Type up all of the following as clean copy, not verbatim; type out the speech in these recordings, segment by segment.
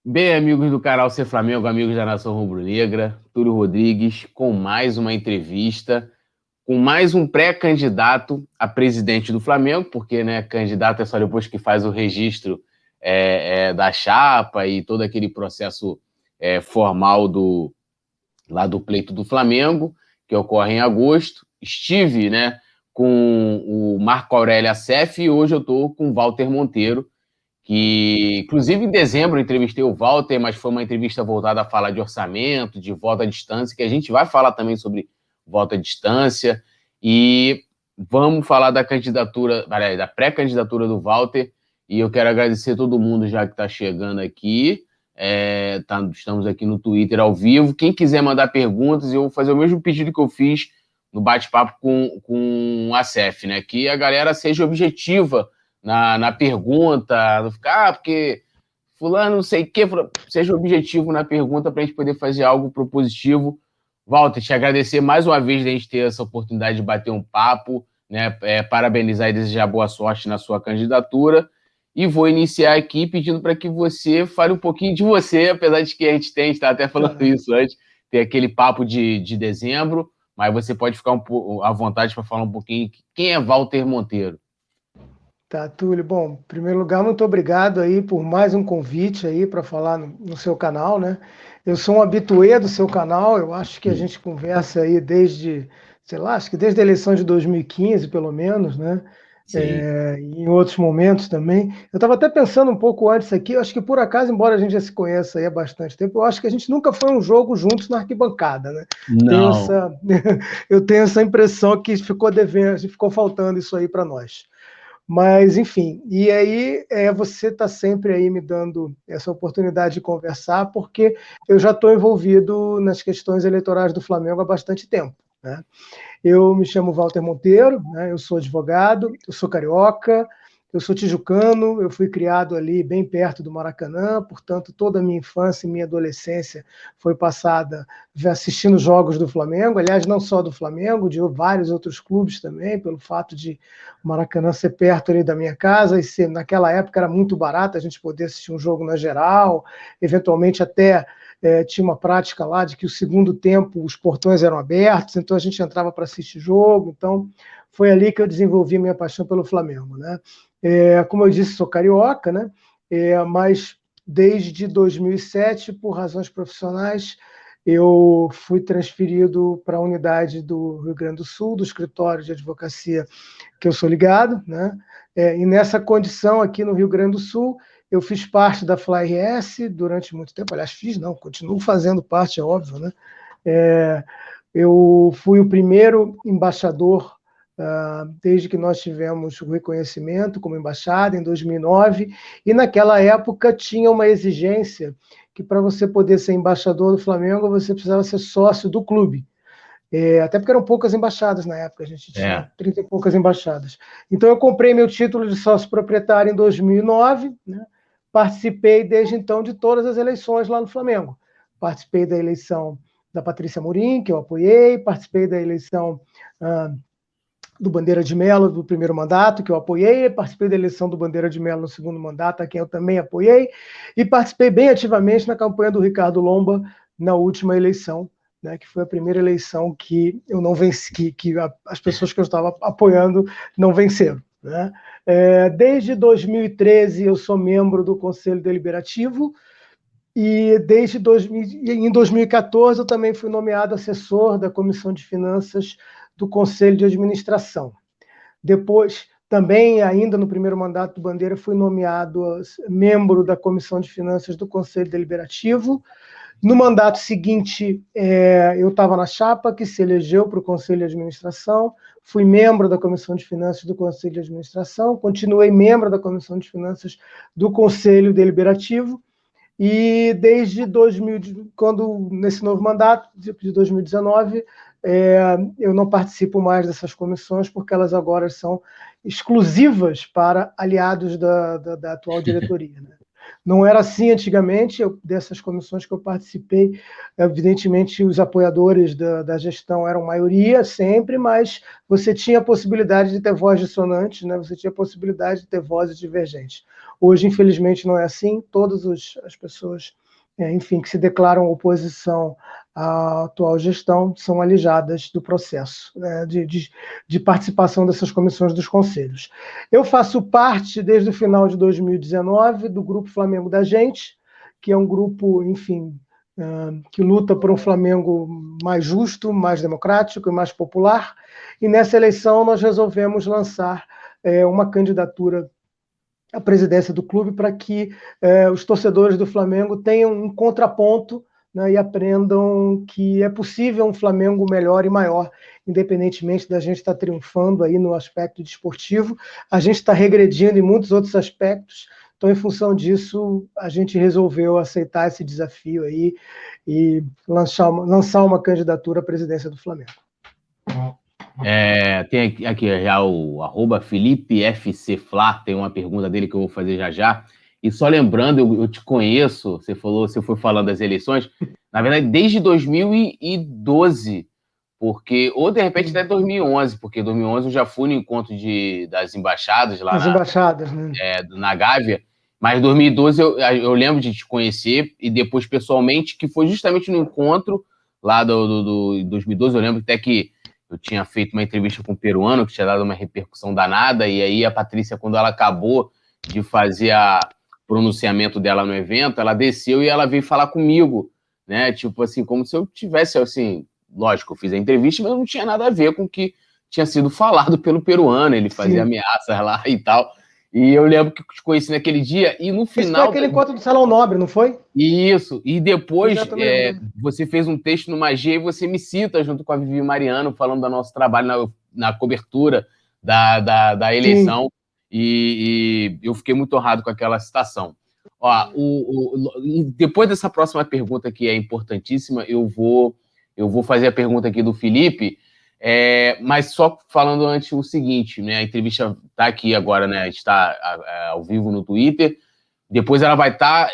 Bem, amigos do canal Ser Flamengo, amigos da Nação Rubro-Negra, Túlio Rodrigues com mais uma entrevista, com mais um pré-candidato a presidente do Flamengo, porque né, candidato é só depois que faz o registro da chapa e todo aquele processo formal lá do pleito do Flamengo, que ocorre em agosto. Estive com o Marco Aurélio Assef e hoje eu estou com o Walter Monteiro, que inclusive em dezembro eu entrevistei o Walter, mas foi uma entrevista voltada a falar de orçamento, de voto à distância, que a gente vai falar também sobre voto à distância, e vamos falar da candidatura, da pré-candidatura do Walter, e eu quero agradecer a todo mundo já que está chegando aqui, estamos aqui no Twitter ao vivo, quem quiser mandar perguntas, eu vou fazer o mesmo pedido que eu fiz no bate-papo com a CEF, né, que a galera seja objetiva na pergunta, não ficar, porque fulano não sei o que, seja objetivo na pergunta para a gente poder fazer algo propositivo. Walter, te agradecer mais uma vez de a gente ter essa oportunidade de bater um papo, né? Parabenizar e desejar boa sorte na sua candidatura. E vou iniciar aqui pedindo para que você fale um pouquinho de você, apesar de que a gente está até falando isso antes, tem aquele papo de dezembro, mas você pode ficar à vontade para falar um pouquinho quem é Walter Monteiro. Tá, Túlio. Bom, em primeiro lugar, muito obrigado aí por mais um convite aí para falar no seu canal, né? Eu sou um habituê do seu canal, eu acho que a gente conversa aí desde, sei lá, acho que desde a eleição de 2015, pelo menos, né? Sim. Em outros momentos também. Eu estava até pensando um pouco antes aqui, eu acho que por acaso, embora a gente já se conheça aí há bastante tempo, eu acho que a gente nunca foi um jogo juntos na arquibancada, né? Não. Eu tenho essa impressão que ficou devendo, ficou faltando isso aí para nós. Mas, enfim, e aí você está sempre aí me dando essa oportunidade de conversar, porque eu já estou envolvido nas questões eleitorais do Flamengo há bastante tempo, né? Eu me chamo Walter Monteiro, né? Eu sou advogado, eu sou carioca, eu sou tijucano, eu fui criado ali bem perto do Maracanã, portanto, toda a minha infância e minha adolescência foi passada assistindo jogos do Flamengo, aliás, não só do Flamengo, de vários outros clubes também, pelo fato de o Maracanã ser perto ali da minha casa e ser, naquela época era muito barato a gente poder assistir um jogo na geral, eventualmente até tinha uma prática lá de que o segundo tempo os portões eram abertos, então a gente entrava para assistir jogo, então foi ali que eu desenvolvi minha paixão pelo Flamengo, né? Como eu disse, sou carioca, né? Mas desde 2007, por razões profissionais, eu fui transferido para a unidade do Rio Grande do Sul, do escritório de advocacia que eu sou ligado, né? E nessa condição aqui no Rio Grande do Sul, eu fiz parte da FlyRS durante muito tempo, aliás, continuo fazendo parte, é óbvio, né? Eu fui o primeiro embaixador desde que nós tivemos o reconhecimento como embaixada, em 2009, e naquela época tinha uma exigência que para você poder ser embaixador do Flamengo, você precisava ser sócio do clube. Até porque eram poucas embaixadas na época, a gente tinha 30 e poucas embaixadas. Então eu comprei meu título de sócio proprietário em 2009, né? Participei desde então de todas as eleições lá no Flamengo. Participei da eleição da Patrícia Morim, que eu apoiei, participei da eleição do Bandeira de Melo do primeiro mandato, que eu apoiei, participei da eleição do Bandeira de Melo no segundo mandato, a quem eu também apoiei, e participei bem ativamente na campanha do Ricardo Lomba na última eleição, né, que foi a primeira eleição que eu não venci, que as pessoas que eu estava apoiando não venceram, né? Desde 2013 eu sou membro do Conselho Deliberativo, e em 2014 eu também fui nomeado assessor da Comissão de Finanças do Conselho de Administração. Depois, também, ainda no primeiro mandato do Bandeira, fui nomeado membro da Comissão de Finanças do Conselho Deliberativo. No mandato seguinte, eu estava na chapa que se elegeu para o Conselho de Administração, fui membro da Comissão de Finanças do Conselho de Administração, continuei membro da Comissão de Finanças do Conselho Deliberativo, e desde nesse novo mandato, de 2019, eu não participo mais dessas comissões, porque elas agora são exclusivas para aliados da atual diretoria, né? Não era assim antigamente, dessas comissões que eu participei, evidentemente os apoiadores da gestão eram maioria sempre, mas você tinha a possibilidade de ter voz dissonante, né? Você tinha a possibilidade de ter vozes divergentes. Hoje, infelizmente, não é assim. Todas as pessoas, enfim, que se declaram oposição à atual gestão são alijadas do processo, né, de participação dessas comissões dos conselhos. Eu faço parte, desde o final de 2019, do Grupo Flamengo da Gente, que é um grupo, enfim, que luta por um Flamengo mais justo, mais democrático e mais popular. E nessa eleição nós resolvemos lançar uma candidatura à presidência do clube para que os torcedores do Flamengo tenham um contraponto, né, e aprendam que é possível um Flamengo melhor e maior, independentemente da gente estar triunfando aí no aspecto desportivo, a gente está regredindo em muitos outros aspectos. Então, em função disso, a gente resolveu aceitar esse desafio aí e lançar uma candidatura à presidência do Flamengo. Tem aqui já o @FelipeFCFla, tem uma pergunta dele que eu vou fazer já já. E só lembrando, eu te conheço, você foi falando das eleições, na verdade, desde 2012, porque, ou de repente até 2011, porque em 2011 eu já fui no encontro das embaixadas lá na Gávea, mas em 2012 eu lembro de te conhecer, e depois pessoalmente, que foi justamente no encontro lá do 2012, eu lembro até que eu tinha feito uma entrevista com um peruano, que tinha dado uma repercussão danada, e aí a Patrícia, quando ela acabou de fazer o pronunciamento dela no evento, ela desceu e ela veio falar comigo, né? Tipo assim, como se eu tivesse, assim, lógico, eu fiz a entrevista, mas não tinha nada a ver com o que tinha sido falado pelo peruano, ele fazia ameaças lá e tal. E eu lembro que te conheci naquele dia, e no final... Esse foi aquele encontro do Salão Nobre, não foi? Isso, e depois você fez um texto no Magia e você me cita junto com a Vivi Mariano, falando do nosso trabalho na cobertura da eleição, e eu fiquei muito honrado com aquela citação. Ó, depois dessa próxima pergunta, que é importantíssima, eu vou fazer a pergunta aqui do Felipe, mas só falando antes o seguinte, né? A entrevista está aqui agora, né? Está ao vivo no Twitter. Depois ela vai estar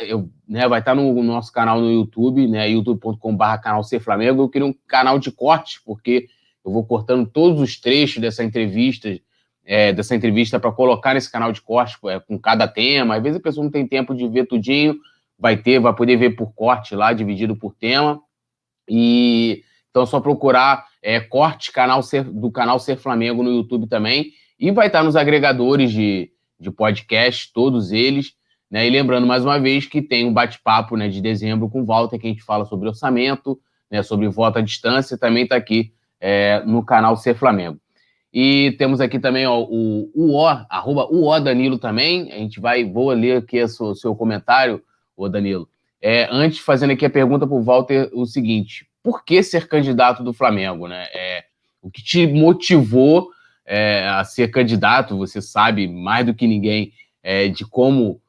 no nosso canal no YouTube, né? youtube.com/canal Ser Flamengo. Eu queria um canal de corte, porque eu vou cortando todos os trechos dessa entrevista para colocar nesse canal de corte com cada tema. Às vezes a pessoa não tem tempo de ver tudinho, vai poder ver por corte lá, dividido por tema. E então é só procurar corte do canal Ser Flamengo no YouTube também, e vai estar nos agregadores de podcast, todos eles, né? E lembrando mais uma vez que tem um bate-papo, né, de dezembro com o Walter, que a gente fala sobre orçamento, né, sobre voto à distância, também está aqui no canal Ser Flamengo. E temos aqui também @o Danilo também. A gente vou ler aqui o seu comentário, o Danilo. Antes, fazendo aqui a pergunta para o Walter, o seguinte: por que ser candidato do Flamengo, né? O que te motivou a ser candidato? Você sabe mais do que ninguém de como,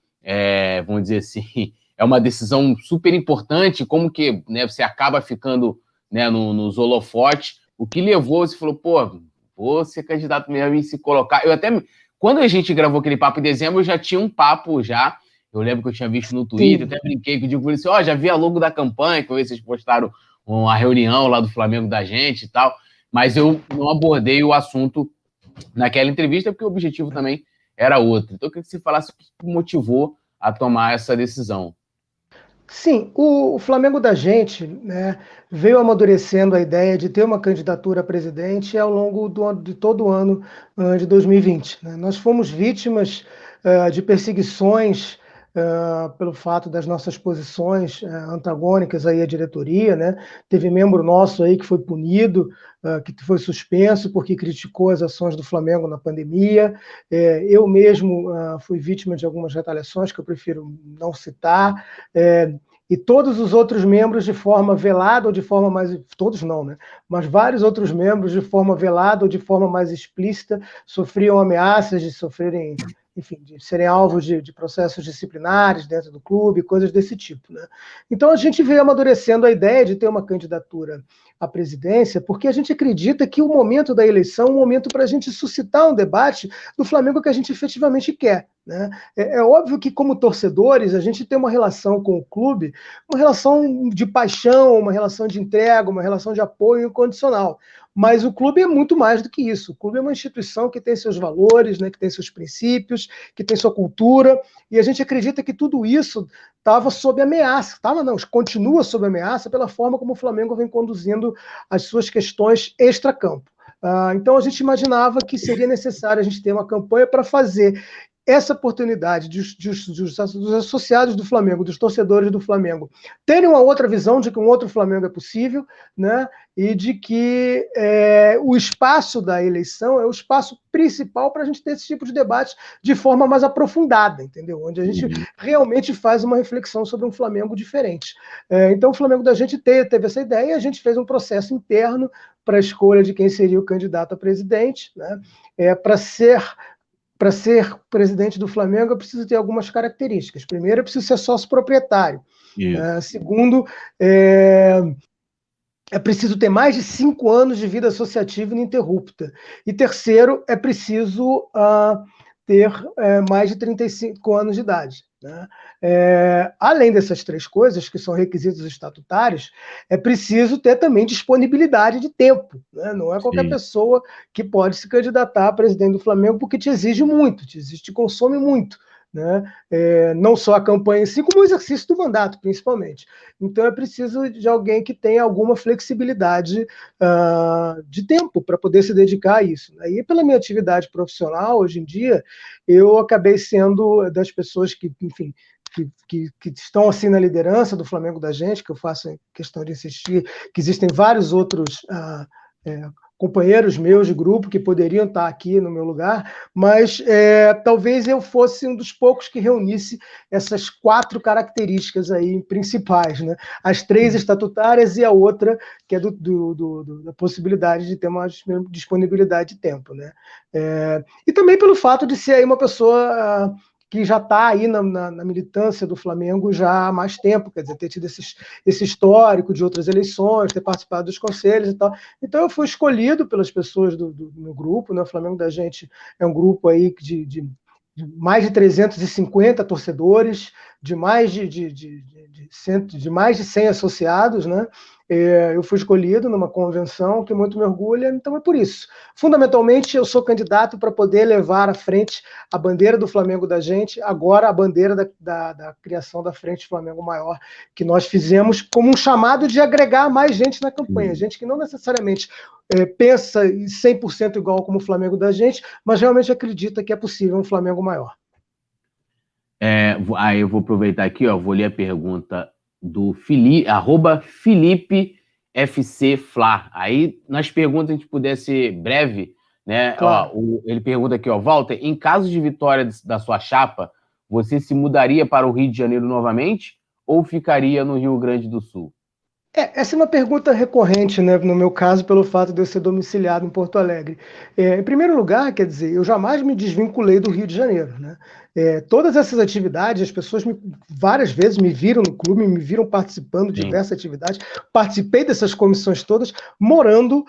vamos dizer assim, é uma decisão super importante, como que, né, você acaba ficando, né, nos holofotes. O que levou, você falou, pô, vou ser candidato mesmo e se colocar. Quando a gente gravou aquele papo em dezembro, eu já tinha um papo já. Eu lembro que eu tinha visto no Twitter, até brinquei, que eu digo assim, já vi a logo da campanha, que vocês postaram uma reunião lá do Flamengo da gente e tal, mas eu não abordei o assunto naquela entrevista, porque o objetivo também era outro. Então eu queria que você falasse o que motivou a tomar essa decisão. Sim, o Flamengo da gente, né, veio amadurecendo a ideia de ter uma candidatura a presidente ao longo de todo o ano de 2020. Né? Nós fomos vítimas de perseguições pelo fato das nossas posições antagônicas aí à diretoria, né? Teve membro nosso aí que foi punido, que foi suspenso porque criticou as ações do Flamengo na pandemia. Eu mesmo fui vítima de algumas retaliações que eu prefiro não citar. E todos os outros membros de forma velada ou de forma mais... Todos não, né? Mas vários outros membros de forma velada ou de forma mais explícita sofriam ameaças de sofrerem... enfim, de serem alvos de processos disciplinares dentro do clube, coisas desse tipo, né? Então a gente veio amadurecendo a ideia de ter uma candidatura à presidência, porque a gente acredita que o momento da eleição é um momento para a gente suscitar um debate do Flamengo que a gente efetivamente quer, né? É óbvio que, como torcedores, a gente tem uma relação com o clube, uma relação de paixão, uma relação de entrega, uma relação de apoio incondicional. Mas o clube é muito mais do que isso. O clube é uma instituição que tem seus valores, né, que tem seus princípios, que tem sua cultura, e a gente acredita que tudo isso estava sob ameaça. Estava, não, continua sob ameaça pela forma como o Flamengo vem conduzindo as suas questões extracampo. Então a gente imaginava que seria necessário a gente ter uma campanha para fazer essa oportunidade dos associados do Flamengo, dos torcedores do Flamengo, terem uma outra visão de que um outro Flamengo é possível, né? E de que o espaço da eleição é o espaço principal para a gente ter esse tipo de debate de forma mais aprofundada, entendeu? Onde a gente realmente faz uma reflexão sobre um Flamengo diferente. Então, o Flamengo da gente teve essa ideia, a gente fez um processo interno para a escolha de quem seria o candidato a presidente, né? Para ser presidente do Flamengo, eu preciso ter algumas características. Primeiro, eu preciso ser sócio proprietário. Segundo, é preciso ter mais de 5 anos de vida associativa ininterrupta. E terceiro, é preciso ter mais de 35 anos de idade. Né? Além dessas 3 coisas, que são requisitos estatutários, é preciso ter também disponibilidade de tempo. Né? Não é qualquer pessoa que pode se candidatar a presidente do Flamengo, porque te exige muito, te consome muito. Né? Não só a campanha em si, como o exercício do mandato, principalmente. Então é preciso de alguém que tenha alguma flexibilidade de tempo para poder se dedicar a isso. Né? E pela minha atividade profissional, hoje em dia, eu acabei sendo das pessoas que, enfim, que estão assim na liderança do Flamengo da gente, que eu faço questão de insistir, que existem vários outros companheiros meus de grupo que poderiam estar aqui no meu lugar, mas talvez eu fosse um dos poucos que reunisse essas 4 características aí principais, né? As 3 estatutárias e a outra que é da possibilidade de ter uma disponibilidade de tempo, né? E também pelo fato de ser aí uma pessoa que já está aí na militância do Flamengo já há mais tempo, quer dizer, ter tido esse histórico de outras eleições, ter participado dos conselhos e tal. Então eu fui escolhido pelas pessoas do meu grupo, né? O Flamengo da gente é um grupo aí de mais de 350 torcedores, de mais de mais de 100 associados, né? Eu fui escolhido numa convenção que muito me orgulha, então é por isso. Fundamentalmente, eu sou candidato para poder levar à frente a bandeira do Flamengo da gente, agora a bandeira da criação da Frente Flamengo Maior, que nós fizemos como um chamado de agregar mais gente na campanha, gente que não necessariamente pensa 100% igual como o Flamengo da gente, mas realmente acredita que é possível um Flamengo maior. Aí eu vou aproveitar aqui, vou ler a pergunta do @FelipeFCFla. Aí, nas perguntas, a gente puder ser breve, né? Claro. Ele pergunta aqui, Walter, em caso de vitória da sua chapa, você se mudaria para o Rio de Janeiro novamente ou ficaria no Rio Grande do Sul? Essa é uma pergunta recorrente, né, no meu caso, pelo fato de eu ser domiciliado em Porto Alegre. Em primeiro lugar, quer dizer, eu jamais me desvinculei do Rio de Janeiro, né? Todas essas atividades, as pessoas várias vezes me viram no clube, me viram participando de diversas atividades, participei dessas comissões todas, morando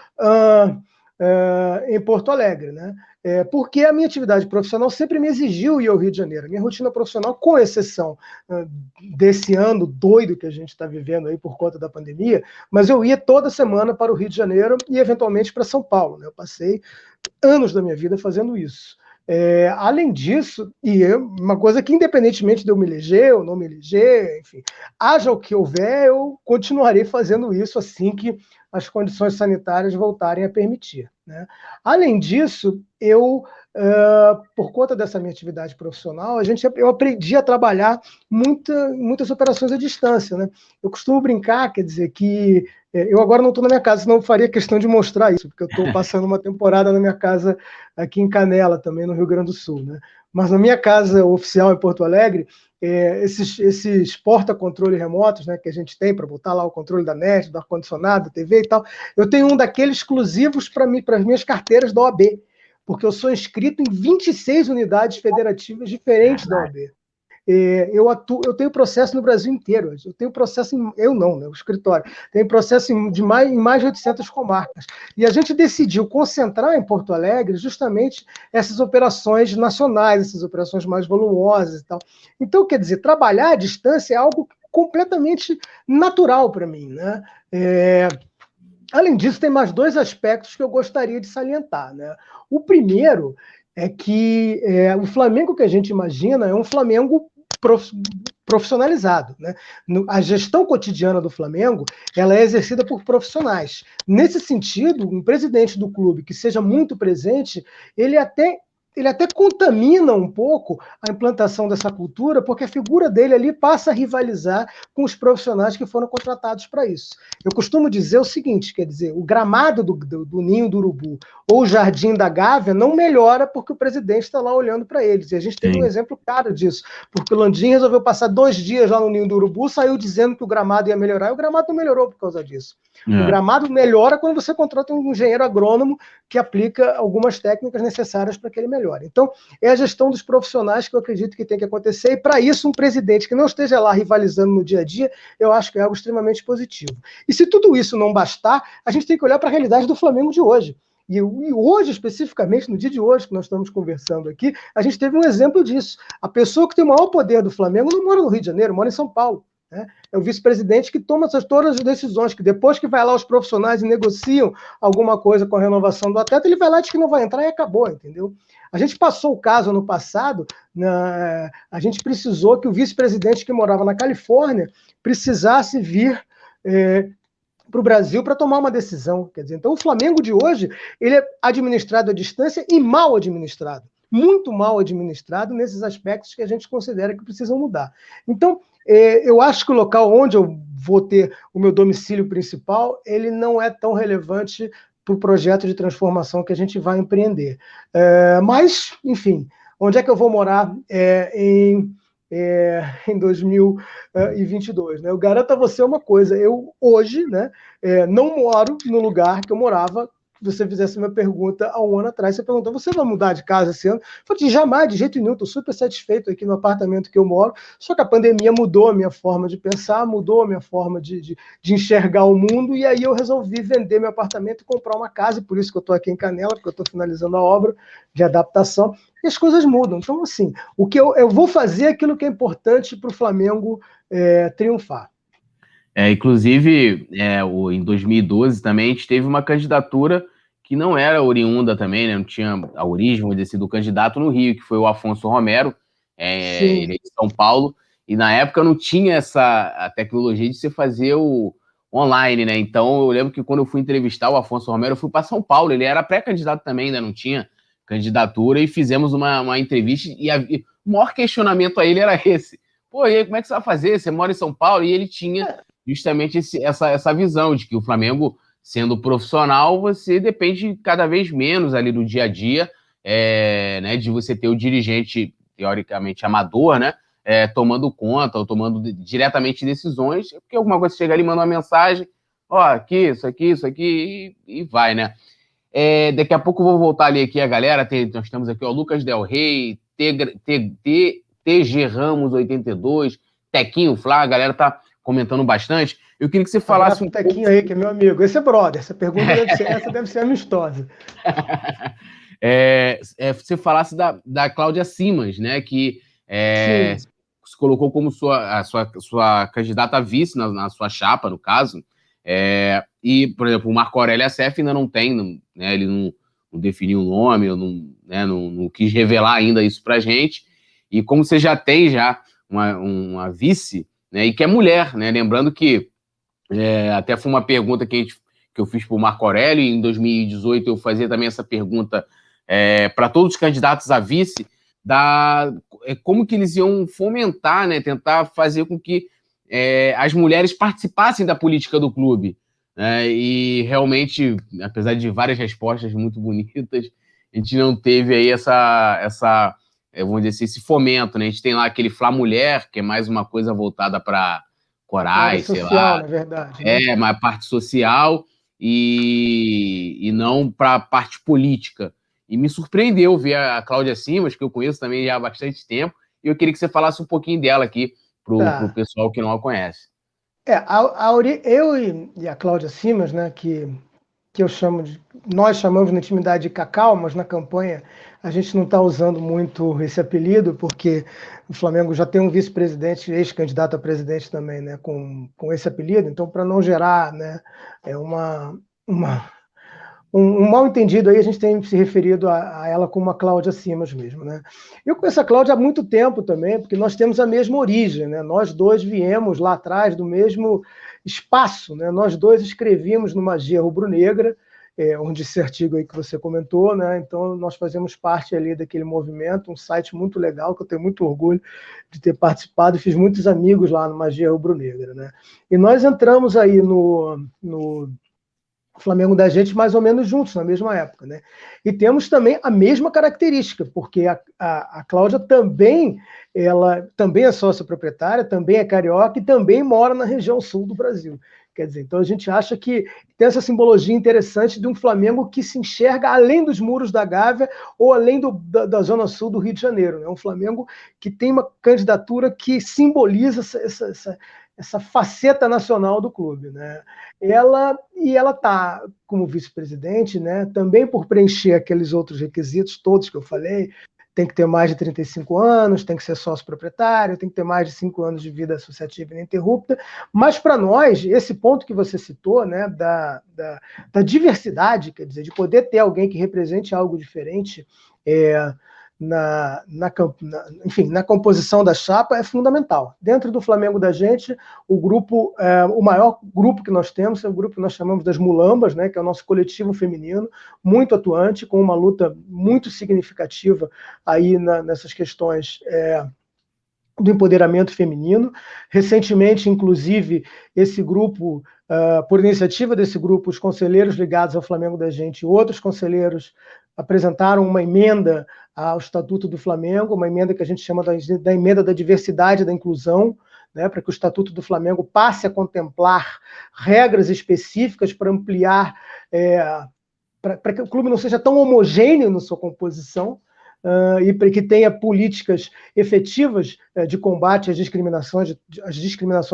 em Porto Alegre, né? Porque a minha atividade profissional sempre me exigiu ir ao Rio de Janeiro. A minha rotina profissional, com exceção desse ano doido que a gente está vivendo aí por conta da pandemia, mas eu ia toda semana para o Rio de Janeiro e, eventualmente, para São Paulo, né? Eu passei anos da minha vida fazendo isso. Além disso, uma coisa que, independentemente de eu me eleger ou não me eleger, enfim, haja o que houver, eu continuarei fazendo isso assim que as condições sanitárias voltarem a permitir, né? Além disso, por conta dessa minha atividade profissional, eu aprendi a trabalhar muitas operações à distância, né? Eu costumo brincar, quer dizer, que eu agora não estou na minha casa, senão eu faria questão de mostrar isso, porque eu estou passando uma temporada na minha casa aqui em Canela, também no Rio Grande do Sul, né? Mas na minha casa oficial em Porto Alegre, esses porta-controle remotos, né, que a gente tem para botar lá o controle da net, do ar-condicionado, da TV e tal, eu tenho um daqueles exclusivos para as minhas carteiras da OAB, porque eu sou inscrito em 26 unidades federativas diferentes da OAB. eu tenho processo no Brasil inteiro. Eu tenho processo, eu não, né, o escritório. Tem processo em mais de 800 comarcas. E a gente decidiu concentrar em Porto Alegre justamente essas operações nacionais, essas operações mais volumosas e tal. Então, quer dizer, trabalhar à distância é algo completamente natural para mim, né? Além disso, tem mais dois aspectos que eu gostaria de salientar, né? O primeiro é que o Flamengo que a gente imagina é um Flamengo profissionalizado, né? A gestão cotidiana do Flamengo, ela é exercida por profissionais. Nesse sentido, um presidente do clube que seja muito presente, ele até contamina um pouco a implantação dessa cultura, porque a figura dele ali passa a rivalizar com os profissionais que foram contratados para isso. Eu costumo dizer o seguinte, quer dizer, o gramado do Ninho do Urubu ou o Jardim da Gávea não melhora porque o presidente está lá olhando para eles. E a gente teve um exemplo claro disso, porque o Landim resolveu passar 2 dias lá no Ninho do Urubu, saiu dizendo que o gramado ia melhorar, e o gramado não melhorou por causa disso. O gramado melhora quando você contrata um engenheiro agrônomo que aplica algumas técnicas necessárias para que ele melhore. Então, é a gestão dos profissionais que eu acredito que tem que acontecer, e para isso um presidente que não esteja lá rivalizando no dia a dia, eu acho que é algo extremamente positivo. E se tudo isso não bastar, a gente tem que olhar para a realidade do Flamengo de hoje. E hoje, especificamente, no dia de hoje que nós estamos conversando aqui, a gente teve um exemplo disso. A pessoa que tem o maior poder do Flamengo não mora no Rio de Janeiro, mora em São Paulo. Né? É o vice-presidente que toma todas as decisões, que depois que vai lá os profissionais e negociam alguma coisa com a renovação do atleta, ele vai lá e diz que não vai entrar e acabou, entendeu? A gente passou o caso ano passado, a gente precisou que o vice-presidente que morava na Califórnia precisasse vir para o Brasil para tomar uma decisão. Quer dizer, então o Flamengo de hoje ele é administrado à distância e mal administrado. Muito mal administrado nesses aspectos que a gente considera que precisam mudar. Então, eu acho que o local onde eu vou ter o meu domicílio principal, ele não é tão relevante para o projeto de transformação que a gente vai empreender. Mas, enfim, onde é que eu vou morar em 2022? Né? Eu garanto a você uma coisa, eu hoje não moro no lugar que eu morava. Se você fizesse uma pergunta há um ano atrás, você perguntou, você vai mudar de casa esse ano? Eu falei, jamais, de jeito nenhum, estou super satisfeito aqui no apartamento que eu moro, só que a pandemia mudou a minha forma de pensar, mudou a minha forma de enxergar o mundo, e aí eu resolvi vender meu apartamento e comprar uma casa, e por isso que eu estou aqui em Canela, porque eu estou finalizando a obra de adaptação, e as coisas mudam. Então, assim, o que eu vou fazer é aquilo que é importante para o Flamengo triunfar. Inclusive, em 2012 também a gente teve uma candidatura que não era oriunda também, né? Não tinha a origem, vamos dizer assim, do candidato no Rio, que foi o Afonso Romero, ele é de São Paulo, e na época não tinha a tecnologia de você fazer o online, né? Então eu lembro que quando eu fui entrevistar o Afonso Romero, eu fui para São Paulo, ele era pré-candidato também, ainda não tinha candidatura, e fizemos uma entrevista, e o maior questionamento a ele era esse. Pô, e aí, como é que você vai fazer? Você mora em São Paulo? E ele tinha justamente essa visão de que o Flamengo, sendo profissional, você depende cada vez menos ali do dia a dia, né, de você ter o dirigente, teoricamente, amador, né, tomando conta ou tomando diretamente decisões, porque alguma coisa chega ali, manda uma mensagem, aqui, isso aqui, e vai, né. Daqui a pouco eu vou voltar ali aqui a galera, nós temos aqui o Lucas Del Rey, TG Ramos 82, Tequinho Flá, a galera tá comentando bastante. Eu queria que você falasse um Tequinho aí, que é meu amigo. Esse é brother. Essa pergunta deve ser amistosa. Você falasse da Cláudia Simas, né? Que se colocou como sua candidata a vice na sua chapa, no caso. E, por exemplo, o Marco Aurélio Assef ainda não tem, né? Ele não definiu o nome, não quis revelar ainda isso pra gente. E como você já tem uma vice, né, e que é mulher, né? Lembrando que até foi uma pergunta que eu fiz para o Marco Aurélio, e em 2018 eu fazia também essa pergunta para todos os candidatos a vice, como que eles iam fomentar, né, tentar fazer com que as mulheres participassem da política do clube. Né, e realmente, apesar de várias respostas muito bonitas, a gente não teve aí vamos dizer assim, esse fomento, né? A gente tem lá aquele Flá Mulher, que é mais uma coisa voltada para corais, social, sei lá. Na verdade. Né? Mas parte social e não para a parte política. E me surpreendeu ver a Cláudia Simas, que eu conheço também já há bastante tempo, e eu queria que você falasse um pouquinho dela aqui para o pessoal que não a conhece. Eu e a Cláudia Simas, né, que nós chamamos na intimidade de Cacau, mas na campanha a gente não está usando muito esse apelido, porque o Flamengo já tem um vice-presidente, ex-candidato a presidente também, né, com esse apelido, então para não gerar, né, um mal-entendido aí, a gente tem se referido a ela como a Cláudia Simas mesmo, né? Eu conheço a Cláudia há muito tempo também, porque nós temos a mesma origem, né? Nós dois viemos lá atrás do mesmo espaço, né? Nós dois escrevíamos no Magia Rubro-Negra, onde esse artigo aí que você comentou, né? Então nós fazemos parte ali daquele movimento, um site muito legal, que eu tenho muito orgulho de ter participado, e fiz muitos amigos lá no Magia Rubro-Negra, né? E nós entramos aí no Flamengo da gente mais ou menos juntos, na mesma época, né? E temos também a mesma característica, porque a Cláudia ela também é sócia proprietária, também é carioca e também mora na região sul do Brasil. Quer dizer, então a gente acha que tem essa simbologia interessante de um Flamengo que se enxerga além dos muros da Gávea ou além da zona sul do Rio de Janeiro, né? Um Flamengo que tem uma candidatura que simboliza essa faceta nacional do clube, né? Ela está como vice-presidente, né? Também por preencher aqueles outros requisitos todos que eu falei. Tem que ter mais de 35 anos, tem que ser sócio proprietário, tem que ter mais de 5 anos de vida associativa ininterrupta. Mas, para nós, esse ponto que você citou, né, da diversidade, quer dizer, de poder ter alguém que represente algo diferente na composição da chapa é fundamental. Dentro do Flamengo da gente, o maior grupo que nós temos é o grupo que nós chamamos das Mulambas, né, que é o nosso coletivo feminino, muito atuante, com uma luta muito significativa aí nessas questões do empoderamento feminino. Recentemente, inclusive, esse grupo, por iniciativa desse grupo, os conselheiros ligados ao Flamengo da gente e outros conselheiros apresentaram uma emenda ao Estatuto do Flamengo, uma emenda que a gente chama da emenda da diversidade e da inclusão, né, para que o Estatuto do Flamengo passe a contemplar regras específicas para ampliar, para que o clube não seja tão homogêneo na sua composição, e para que tenha políticas efetivas de combate às discriminações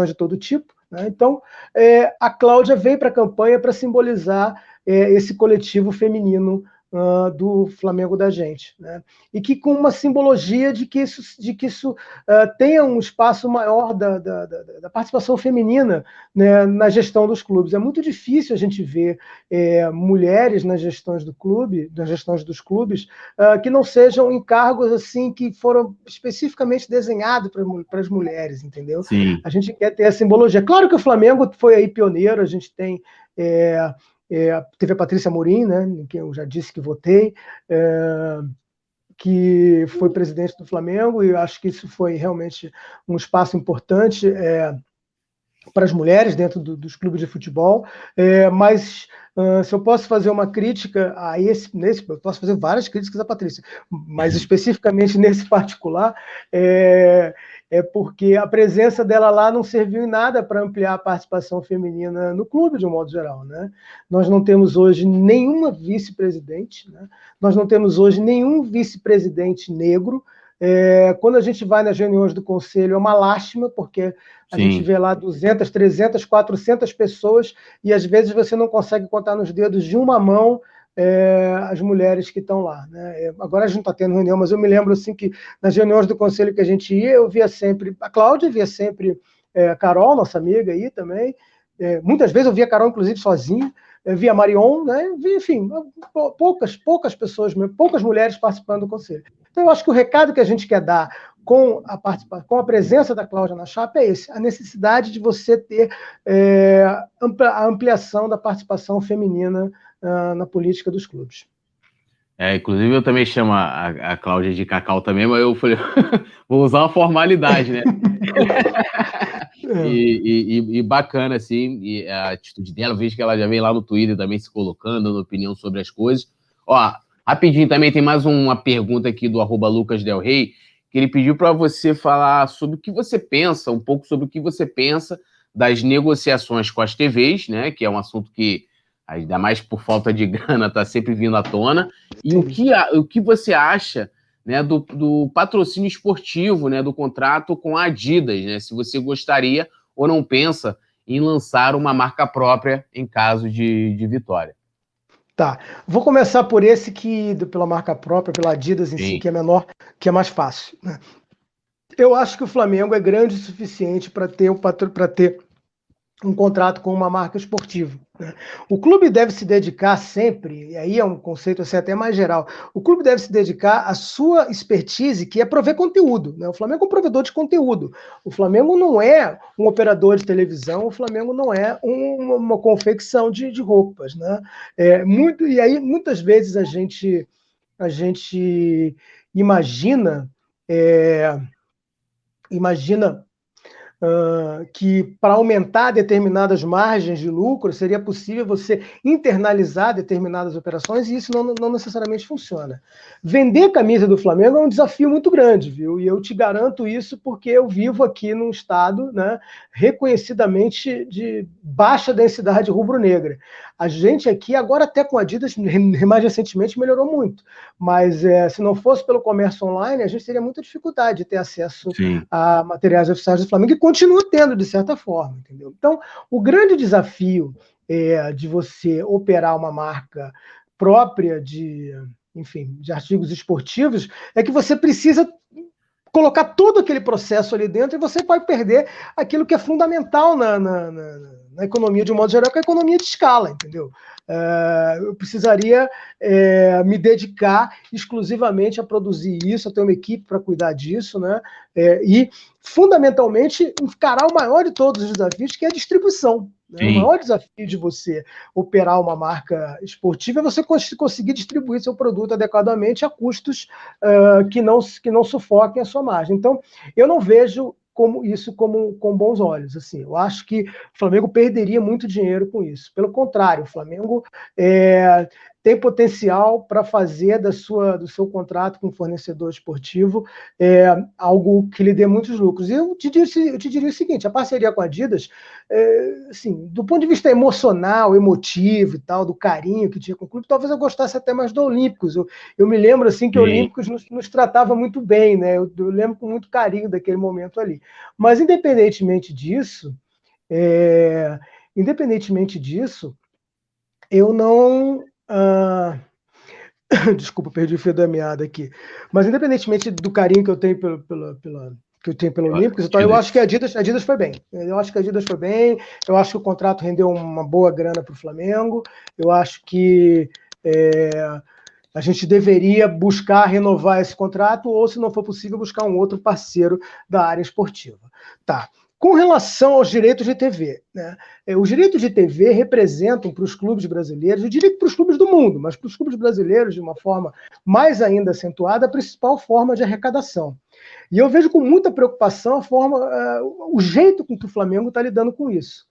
de todo tipo, né? Então, a Cláudia veio para a campanha para simbolizar esse coletivo feminino do Flamengo da gente, né? E que com uma simbologia de que isso tenha um espaço maior da participação feminina, né, na gestão dos clubes. É muito difícil a gente ver mulheres nas gestões dos clubes, que não sejam encargos assim que foram especificamente desenhados para as mulheres, entendeu? Sim. A gente quer ter a simbologia. Claro que o Flamengo foi aí pioneiro, a gente tem teve a Patrícia Amorim, né, que eu já disse que votei, que foi presidente do Flamengo, e eu acho que isso foi realmente um espaço importante para as mulheres dentro dos clubes de futebol, mas se eu posso fazer uma crítica a eu posso fazer várias críticas à Patrícia, mas especificamente nesse particular, porque a presença dela lá não serviu em nada para ampliar a participação feminina no clube, de um modo geral, né? Nós não temos hoje nenhuma vice-presidente, né? Nós não temos hoje nenhum vice-presidente negro. Quando a gente vai nas reuniões do conselho, é uma lástima, porque a gente vê lá 200, 300, 400 pessoas e às vezes você não consegue contar nos dedos de uma mão as mulheres que estão lá, né? Agora a gente não está tendo reunião, mas eu me lembro assim que nas reuniões do conselho que a gente ia, eu via sempre a Cláudia, via sempre a Carol, nossa amiga aí também. Muitas vezes eu via a Carol, inclusive, sozinha. Eu via a Marion, né? Enfim, poucas pessoas, poucas mulheres participando do conselho. Então, eu acho que o recado que a gente quer dar com a presença da Cláudia na chapa é esse: a necessidade de você ter a ampliação da participação feminina na política dos clubes. Inclusive, eu também chamo a Cláudia de Cacau também, mas eu falei, vou usar uma formalidade, né? E bacana, assim, e a atitude dela, eu vejo que ela já vem lá no Twitter também se colocando, dando opinião sobre as coisas. Ó, rapidinho também, tem mais uma pergunta aqui do @LucasDelRey, que ele pediu para você falar sobre o que você pensa, um pouco sobre o que você pensa das negociações com as TVs, né? Que é um assunto que, ainda mais por falta de grana, está sempre vindo à tona. E o que você acha né, do patrocínio esportivo, né, do contrato com a Adidas, né, se você gostaria ou não pensa em lançar uma marca própria em caso de vitória. Tá, vou começar por esse pela marca própria, pela Adidas em si, Sim. que é menor, que é mais fácil, né? Eu acho que o Flamengo é grande o suficiente para ter um contrato com uma marca esportiva, né? O clube deve se dedicar sempre, e aí é um conceito assim, até mais geral, o clube deve se dedicar à sua expertise, que é prover conteúdo, né? O Flamengo é um provedor de conteúdo, o Flamengo não é um operador de televisão, o Flamengo não é uma confecção de roupas, né? E aí muitas vezes a gente imagina, é, imagina que para aumentar determinadas margens de lucro seria possível você internalizar determinadas operações e isso não necessariamente funciona. Vender camisa do Flamengo é um desafio muito grande, viu? E eu te garanto isso porque eu vivo aqui num estado, né, reconhecidamente de baixa densidade rubro-negra. A gente aqui, agora até com a Adidas, mais recentemente melhorou muito, mas se não fosse pelo comércio online, a gente teria muita dificuldade de ter acesso Sim. a materiais oficiais do Flamengo, e continua tendo, de certa forma, entendeu? Então, o grande desafio de você operar uma marca própria enfim, de artigos esportivos é que você precisa colocar todo aquele processo ali dentro e você vai perder aquilo que é fundamental na economia de um modo geral, que é a economia de escala, entendeu? Eu precisaria me dedicar exclusivamente a produzir isso, a ter uma equipe para cuidar disso, né? E, fundamentalmente, encarar o maior de todos os desafios, que é a distribuição. Né? O maior desafio de você operar uma marca esportiva é você conseguir distribuir seu produto adequadamente a custos que não sufoquem a sua margem. Então, eu não vejo isso com bons olhos. Assim, eu acho que o Flamengo perderia muito dinheiro com isso. Pelo contrário, o Flamengo tem potencial para fazer do seu contrato com o fornecedor esportivo algo que lhe dê muitos lucros. E eu te diria o seguinte: a parceria com a Adidas, assim, do ponto de vista emocional, emotivo e tal, do carinho que tinha com o clube, talvez eu gostasse até mais do Olímpicos. Eu me lembro assim que o Olímpicos nos tratava muito bem, né? Eu lembro com muito carinho daquele momento ali. Mas independentemente disso, eu não. Desculpa, perdi o fio da meada aqui. Mas independentemente do carinho que eu tenho pelo Olímpicos, então eu acho que a Adidas foi bem. Eu acho que a Adidas foi bem, eu acho que o contrato rendeu uma boa grana para o Flamengo, eu acho que a gente deveria buscar renovar esse contrato, ou, se não for possível, buscar um outro parceiro da área esportiva. Tá. Com relação aos direitos de TV, né? Os direitos de TV representam para os clubes brasileiros, eu diria que para os clubes do mundo, mas para os clubes brasileiros, de uma forma mais ainda acentuada, a principal forma de arrecadação. E eu vejo com muita preocupação o jeito com que o Flamengo está lidando com isso.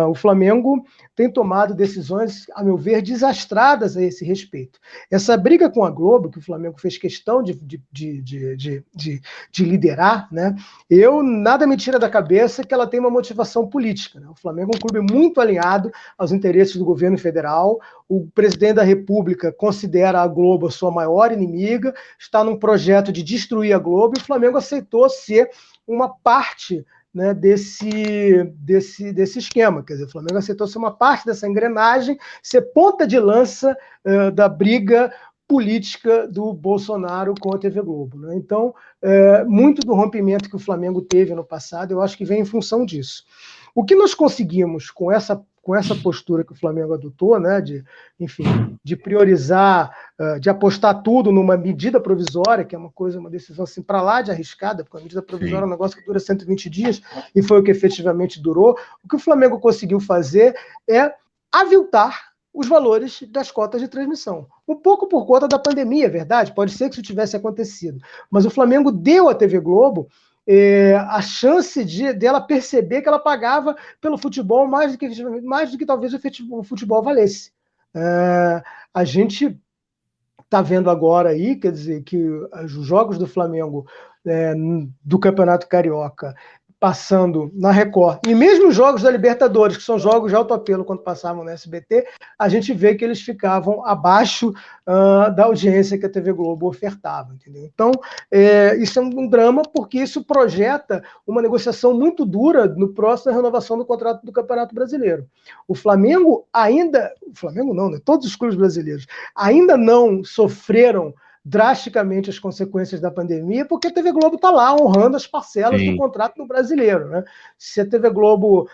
O Flamengo tem tomado decisões, a meu ver, desastradas a esse respeito. Essa briga com a Globo, que o Flamengo fez questão de liderar, né? Nada me tira da cabeça que ela tem uma motivação política. Né? O Flamengo é um clube muito alinhado aos interesses do governo federal. O presidente da República considera a Globo a sua maior inimiga, está num projeto de destruir a Globo, e o Flamengo aceitou ser uma parte, né, desse esquema. Quer dizer, o Flamengo aceitou ser uma parte dessa engrenagem, ser ponta de lança da briga política do Bolsonaro com a TV Globo. Né? Então, muito do rompimento que o Flamengo teve no passado, eu acho que vem em função disso. O que nós conseguimos com essa postura que o Flamengo adotou, né, de priorizar, de apostar tudo numa medida provisória, que é uma decisão assim, para lá de arriscada, porque a medida provisória é um negócio que dura 120 dias, e foi o que efetivamente durou. O que o Flamengo conseguiu fazer é aviltar os valores das cotas de transmissão. Um pouco por conta da pandemia, é verdade, pode ser que isso tivesse acontecido, mas o Flamengo deu à TV Globo a chance dela perceber que ela pagava pelo futebol mais do que talvez o futebol valesse. A gente está vendo agora aí, quer dizer, que os jogos do Flamengo do Campeonato Carioca passando na Record, e mesmo os jogos da Libertadores, que são jogos de alto apelo quando passavam no SBT, a gente vê que eles ficavam abaixo da audiência que a TV Globo ofertava, entendeu? Então, isso é um drama, porque isso projeta uma negociação muito dura no próximo da renovação do contrato do Campeonato Brasileiro. O Flamengo não, né? Todos os clubes brasileiros ainda não sofreram drasticamente as consequências da pandemia, porque a TV Globo está lá honrando as parcelas do contrato do brasileiro, né? Se a TV Globo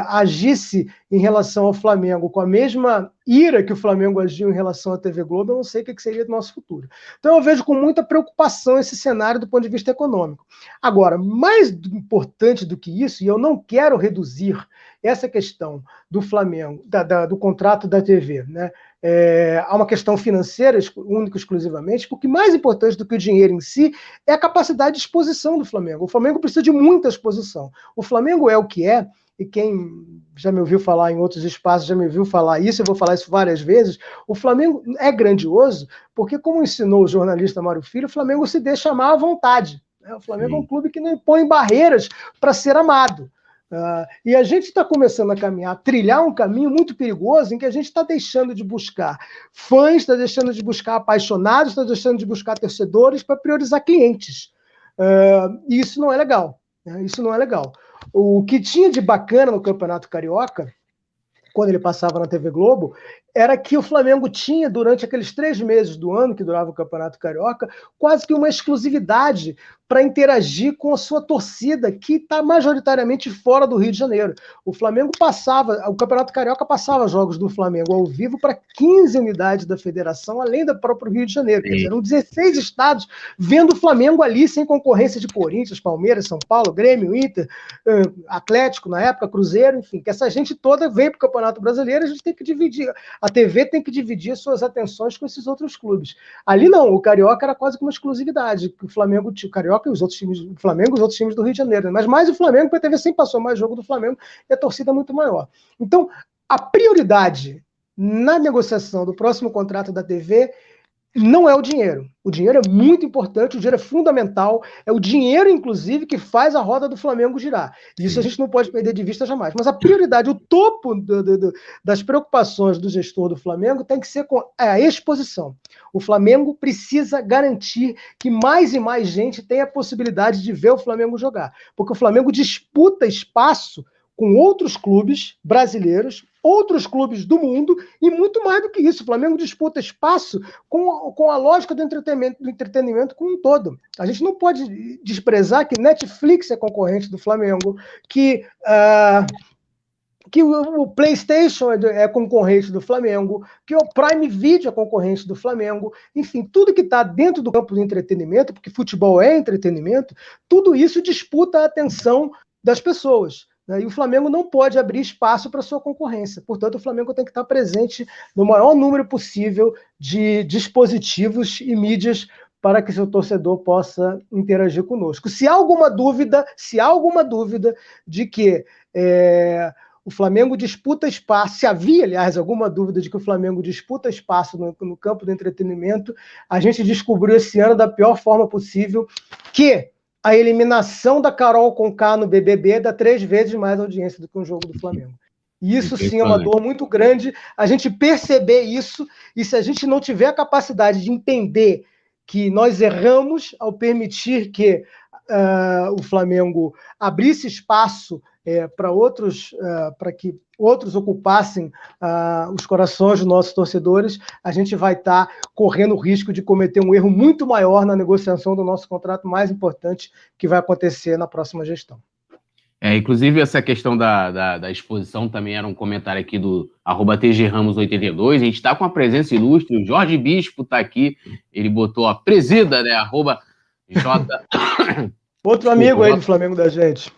agisse em relação ao Flamengo com a mesma ira que o Flamengo agiu em relação à TV Globo, eu não sei o que seria do nosso futuro. Então eu vejo com muita preocupação esse cenário do ponto de vista econômico. Agora, mais importante do que isso, e eu não quero reduzir essa questão do Flamengo, do contrato da TV, né? Há uma questão financeira, única e exclusivamente, porque mais importante do que o dinheiro em si é a capacidade de exposição do Flamengo. O Flamengo precisa de muita exposição. O Flamengo é o que é, e quem já me ouviu falar em outros espaços já me ouviu falar isso, eu vou falar isso várias vezes. O Flamengo é grandioso porque, como ensinou o jornalista Mário Filho, o Flamengo se deixa amar à vontade. O Flamengo é um clube que não impõe barreiras para ser amado. E a gente está começando a trilhar um caminho muito perigoso em que a gente está deixando de buscar fãs, está deixando de buscar apaixonados, está deixando de buscar torcedores para priorizar clientes. E isso não é legal. Isso não é legal. O que tinha de bacana no Campeonato Carioca, quando ele passava na TV Globo, era que o Flamengo tinha, durante aqueles 3 meses do ano que durava o Campeonato Carioca, quase que uma exclusividade para interagir com a sua torcida, que está majoritariamente fora do Rio de Janeiro. O Campeonato Carioca passava jogos do Flamengo ao vivo para 15 unidades da federação, além do próprio Rio de Janeiro. Quer dizer, eram 16 estados vendo o Flamengo ali, sem concorrência de Corinthians, Palmeiras, São Paulo, Grêmio, Inter, Atlético, na época, Cruzeiro, enfim, que essa gente toda veio para o Campeonato Brasileiro, a gente tem que dividir. A TV tem que dividir suas atenções com esses outros clubes. Ali não, o Carioca era quase que uma exclusividade, que o Flamengo tinha, o Carioca e os outros times, o Flamengo e os outros times do Rio de Janeiro, mas mais o Flamengo, porque a TV sempre passou mais jogo do Flamengo e a torcida é muito maior. Então, a prioridade na negociação do próximo contrato da TV não é o dinheiro. O dinheiro é muito importante, o dinheiro é fundamental, é o dinheiro, inclusive, que faz a roda do Flamengo girar. Isso a gente não pode perder de vista jamais. Mas a prioridade, o topo das preocupações do gestor do Flamengo tem que ser com a exposição. O Flamengo precisa garantir que mais e mais gente tenha a possibilidade de ver o Flamengo jogar. Porque o Flamengo disputa espaço com outros clubes brasileiros, outros clubes do mundo, e muito mais do que isso. O Flamengo disputa espaço com a lógica do entretenimento como um todo. A gente não pode desprezar que Netflix é concorrente do Flamengo, que o PlayStation é concorrente do Flamengo, que o Prime Video é concorrente do Flamengo, enfim, tudo que está dentro do campo do entretenimento, porque futebol é entretenimento, tudo isso disputa a atenção das pessoas. E o Flamengo não pode abrir espaço para sua concorrência. Portanto, o Flamengo tem que estar presente no maior número possível de dispositivos e mídias para que seu torcedor possa interagir conosco. Se há alguma dúvida de que o Flamengo disputa espaço, se havia, aliás, alguma dúvida de que o Flamengo disputa espaço no campo do entretenimento, a gente descobriu esse ano da pior forma possível que a eliminação da Carol Conká no BBB dá 3 vezes mais audiência do que um jogo do Flamengo. E isso sim é uma dor muito grande, a gente perceber isso, e se a gente não tiver a capacidade de entender que nós erramos ao permitir que o Flamengo abrisse espaço para que outros ocupassem os corações dos nossos torcedores, a gente vai estar correndo o risco de cometer um erro muito maior na negociação do nosso contrato mais importante que vai acontecer na próxima gestão. Inclusive, essa questão da exposição também era um comentário aqui do @tgramos82. A gente está com a presença ilustre, o Jorge Bispo está aqui, ele botou a presida, né? @J... Outro amigo aí do Flamengo da gente.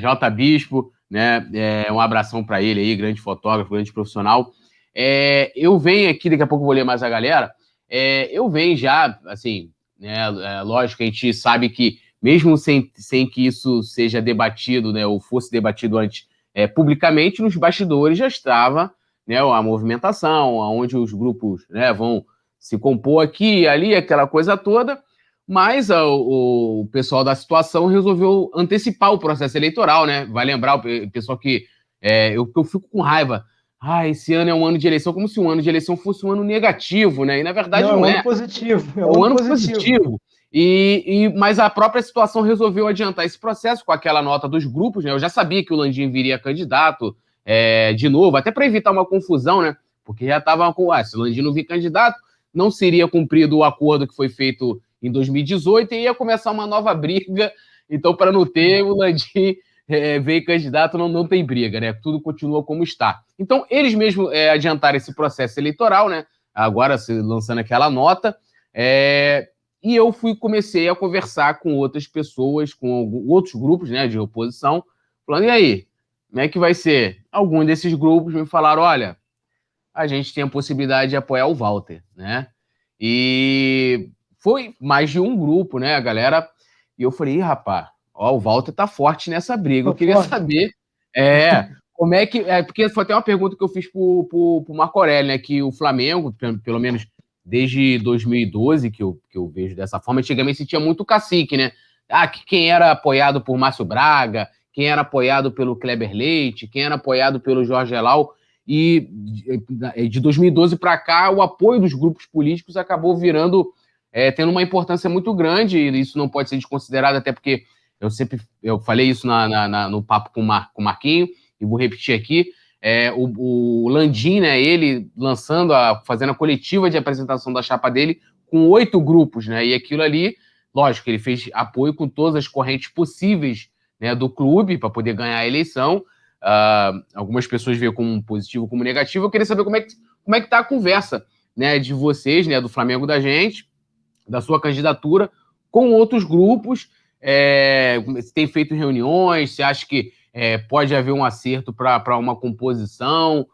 J Bispo, né? Um abração para ele aí, grande fotógrafo, grande profissional. Eu venho aqui, daqui a pouco vou ler mais a galera. Eu venho já, assim, né? Lógico que a gente sabe que, mesmo sem que isso seja debatido, né, ou fosse debatido antes publicamente, nos bastidores já estava, né, a movimentação, onde os grupos, né, vão se compor aqui e ali, aquela coisa toda. Mas o pessoal da situação resolveu antecipar o processo eleitoral, né? Vai lembrar o pessoal que eu fico com raiva. Esse ano é um ano de eleição, como se um ano de eleição fosse um ano negativo, né? E na verdade não é um é. ano positivo. É um ano positivo. Mas a própria situação resolveu adiantar esse processo com aquela nota dos grupos, né? Eu já sabia que o Landim viria candidato de novo, até para evitar uma confusão, né? Porque já estava com, se o Landim não vir candidato, não seria cumprido o acordo que foi feito em 2018 e ia começar uma nova briga. Então, para não ter, o Landim veio candidato, não tem briga, né? Tudo continua como está. Então, eles mesmos adiantaram esse processo eleitoral, né? Agora, lançando aquela nota, e eu comecei a conversar com outras pessoas, com outros grupos, né, de oposição, falando, e aí, como é que vai ser? Alguns desses grupos me falaram, olha, a gente tem a possibilidade de apoiar o Walter, né? E foi mais de um grupo, né, a galera, e eu falei, rapaz, o Walter tá forte nessa briga, eu queria saber como é que... porque foi até uma pergunta que eu fiz pro Marco Aurélio, né, que o Flamengo, pelo menos desde 2012, que eu vejo dessa forma, antigamente se tinha muito cacique, né? Quem era apoiado por Márcio Braga, quem era apoiado pelo Kleber Leite, quem era apoiado pelo Jorge Elal, e de 2012 para cá, o apoio dos grupos políticos acabou tendo uma importância muito grande, e isso não pode ser desconsiderado, até porque eu falei isso no papo com o Marquinho, e vou repetir aqui, o Landim, né, ele fazendo a coletiva de apresentação da chapa dele com 8 grupos, né, e aquilo ali, lógico, ele fez apoio com todas as correntes possíveis, né, do clube para poder ganhar a eleição. Algumas pessoas veem como positivo, como negativo. Eu queria saber como é que tá a conversa, né, de vocês, né, do Flamengo da gente, da sua candidatura, com outros grupos. Você tem feito reuniões? Você acha que pode haver um acerto para uma composição?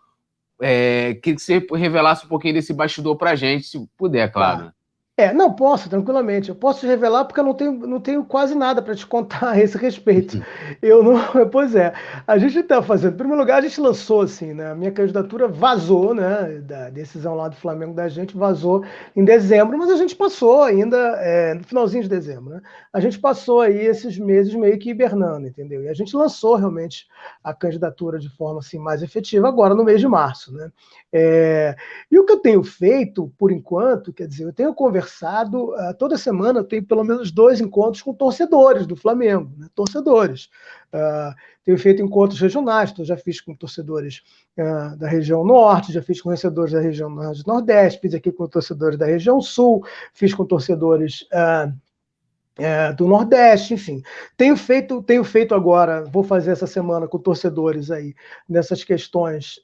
Queria que você revelasse um pouquinho desse bastidor para a gente, se puder, claro. Não, posso, tranquilamente. Eu posso te revelar porque eu não tenho quase nada para te contar a esse respeito. Eu não. Pois é, a gente está fazendo. Em primeiro lugar, a gente lançou assim, né? A minha candidatura vazou, né? Da decisão lá do Flamengo da gente, vazou em dezembro, mas a gente passou ainda no finalzinho de dezembro, né? A gente passou aí esses meses meio que hibernando, entendeu? E a gente lançou realmente a candidatura de forma assim, mais efetiva agora no mês de março, né? E o que eu tenho feito, por enquanto, quer dizer, eu tenho conversado toda semana, eu tenho pelo menos 2 encontros com torcedores do Flamengo, né? Torcedores. Tenho feito encontros regionais, então já fiz com torcedores da região norte, já fiz com torcedores da região nordeste, fiz aqui com torcedores da região sul, fiz com torcedores do Nordeste, enfim. Tenho feito agora, vou fazer essa semana com torcedores aí, nessas questões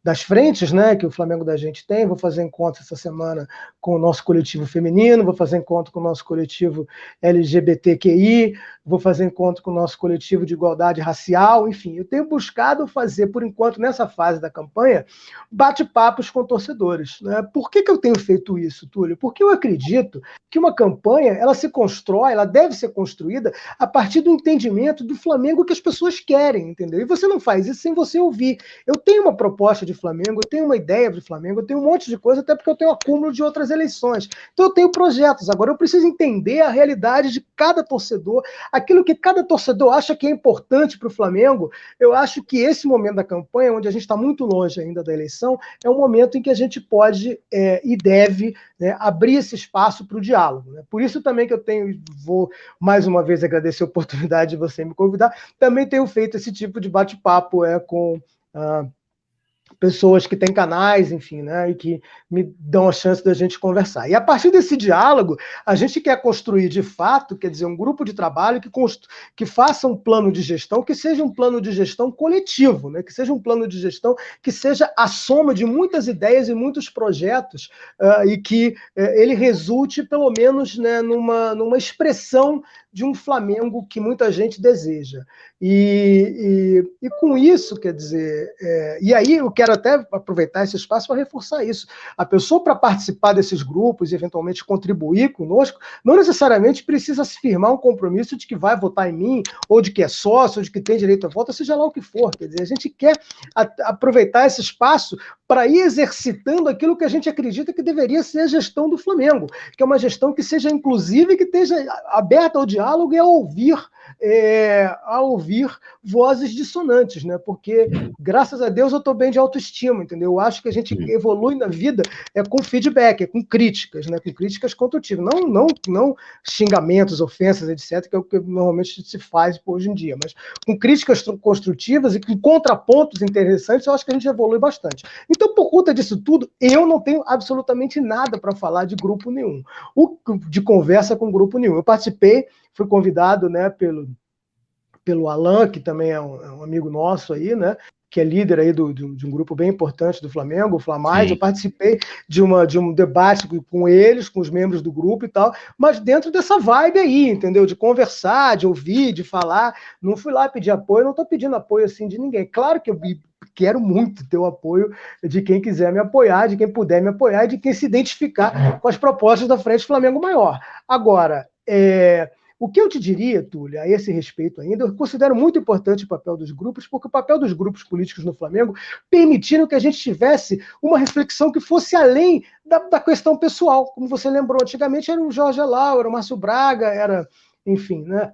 das frentes, né, que o Flamengo da gente tem, vou fazer encontro essa semana com o nosso coletivo feminino, vou fazer encontro com o nosso coletivo LGBTQI, vou fazer encontro com o nosso coletivo de igualdade racial, enfim, eu tenho buscado fazer, por enquanto, nessa fase da campanha, bate-papos com torcedores, né? Por que eu tenho feito isso, Túlio? Porque eu acredito que uma campanha, ela deve ser construída a partir do entendimento do Flamengo que as pessoas querem, entendeu? E você não faz isso sem você ouvir. Eu tenho uma proposta de Flamengo, eu tenho uma ideia de Flamengo, eu tenho um monte de coisa, até porque eu tenho acúmulo de outras eleições. Então eu tenho projetos. Agora eu preciso entender a realidade de cada torcedor, aquilo que cada torcedor acha que é importante para o Flamengo. Eu acho que esse momento da campanha, onde a gente está muito longe ainda da eleição, é um momento em que a gente pode e deve, né, abrir esse espaço para o diálogo, né? Por isso também que eu vou mais uma vez agradecer a oportunidade de você me convidar, também tenho feito esse tipo de bate-papo com pessoas que têm canais, enfim, né, e que me dão a chance da gente conversar. E a partir desse diálogo, a gente quer construir, de fato, quer dizer, um grupo de trabalho que faça um plano de gestão, que seja um plano de gestão coletivo, né, que seja um plano de gestão que seja a soma de muitas ideias e muitos projetos, e que ele resulte, pelo menos, né, numa expressão de um Flamengo que muita gente deseja. E com isso, quer dizer, e aí eu quero até aproveitar esse espaço para reforçar isso. A pessoa, para participar desses grupos e eventualmente contribuir conosco, não necessariamente precisa se firmar um compromisso de que vai votar em mim, ou de que é sócio, ou de que tem direito a voto, seja lá o que for. Quer dizer, a gente quer aproveitar esse espaço para ir exercitando aquilo que a gente acredita que deveria ser a gestão do Flamengo, que é uma gestão que seja inclusiva e que esteja aberta ao diálogo e a ouvir vozes dissonantes, né? Porque, graças a Deus, eu estou bem de autoestima, entendeu? Eu acho que a gente evolui na vida com feedback, com críticas, né? Com críticas construtivas, não xingamentos, ofensas, etc., que é o que normalmente se faz hoje em dia, mas com críticas construtivas e com contrapontos interessantes, eu acho que a gente evolui bastante. Então, por conta disso tudo, eu não tenho absolutamente nada para falar de grupo nenhum, de conversa com grupo nenhum. Eu participei, fui convidado, né, pelo Alan, que também é um amigo nosso aí, né, que é líder aí de um grupo bem importante do Flamengo, o Flamais. Eu participei de um debate com eles, com os membros do grupo e tal, mas dentro dessa vibe aí, entendeu? De conversar, de ouvir, de falar. Não fui lá pedir apoio, não estou pedindo apoio assim de ninguém. Claro que eu quero muito ter o apoio de quem quiser me apoiar, de quem puder me apoiar e de quem se identificar com as propostas da Frente Flamengo Maior. Agora, o que eu te diria, Túlio, a esse respeito ainda, eu considero muito importante o papel dos grupos, porque o papel dos grupos políticos no Flamengo permitiram que a gente tivesse uma reflexão que fosse além da questão pessoal. Como você lembrou, antigamente era o Jorge Alau, era o Márcio Braga, enfim, né?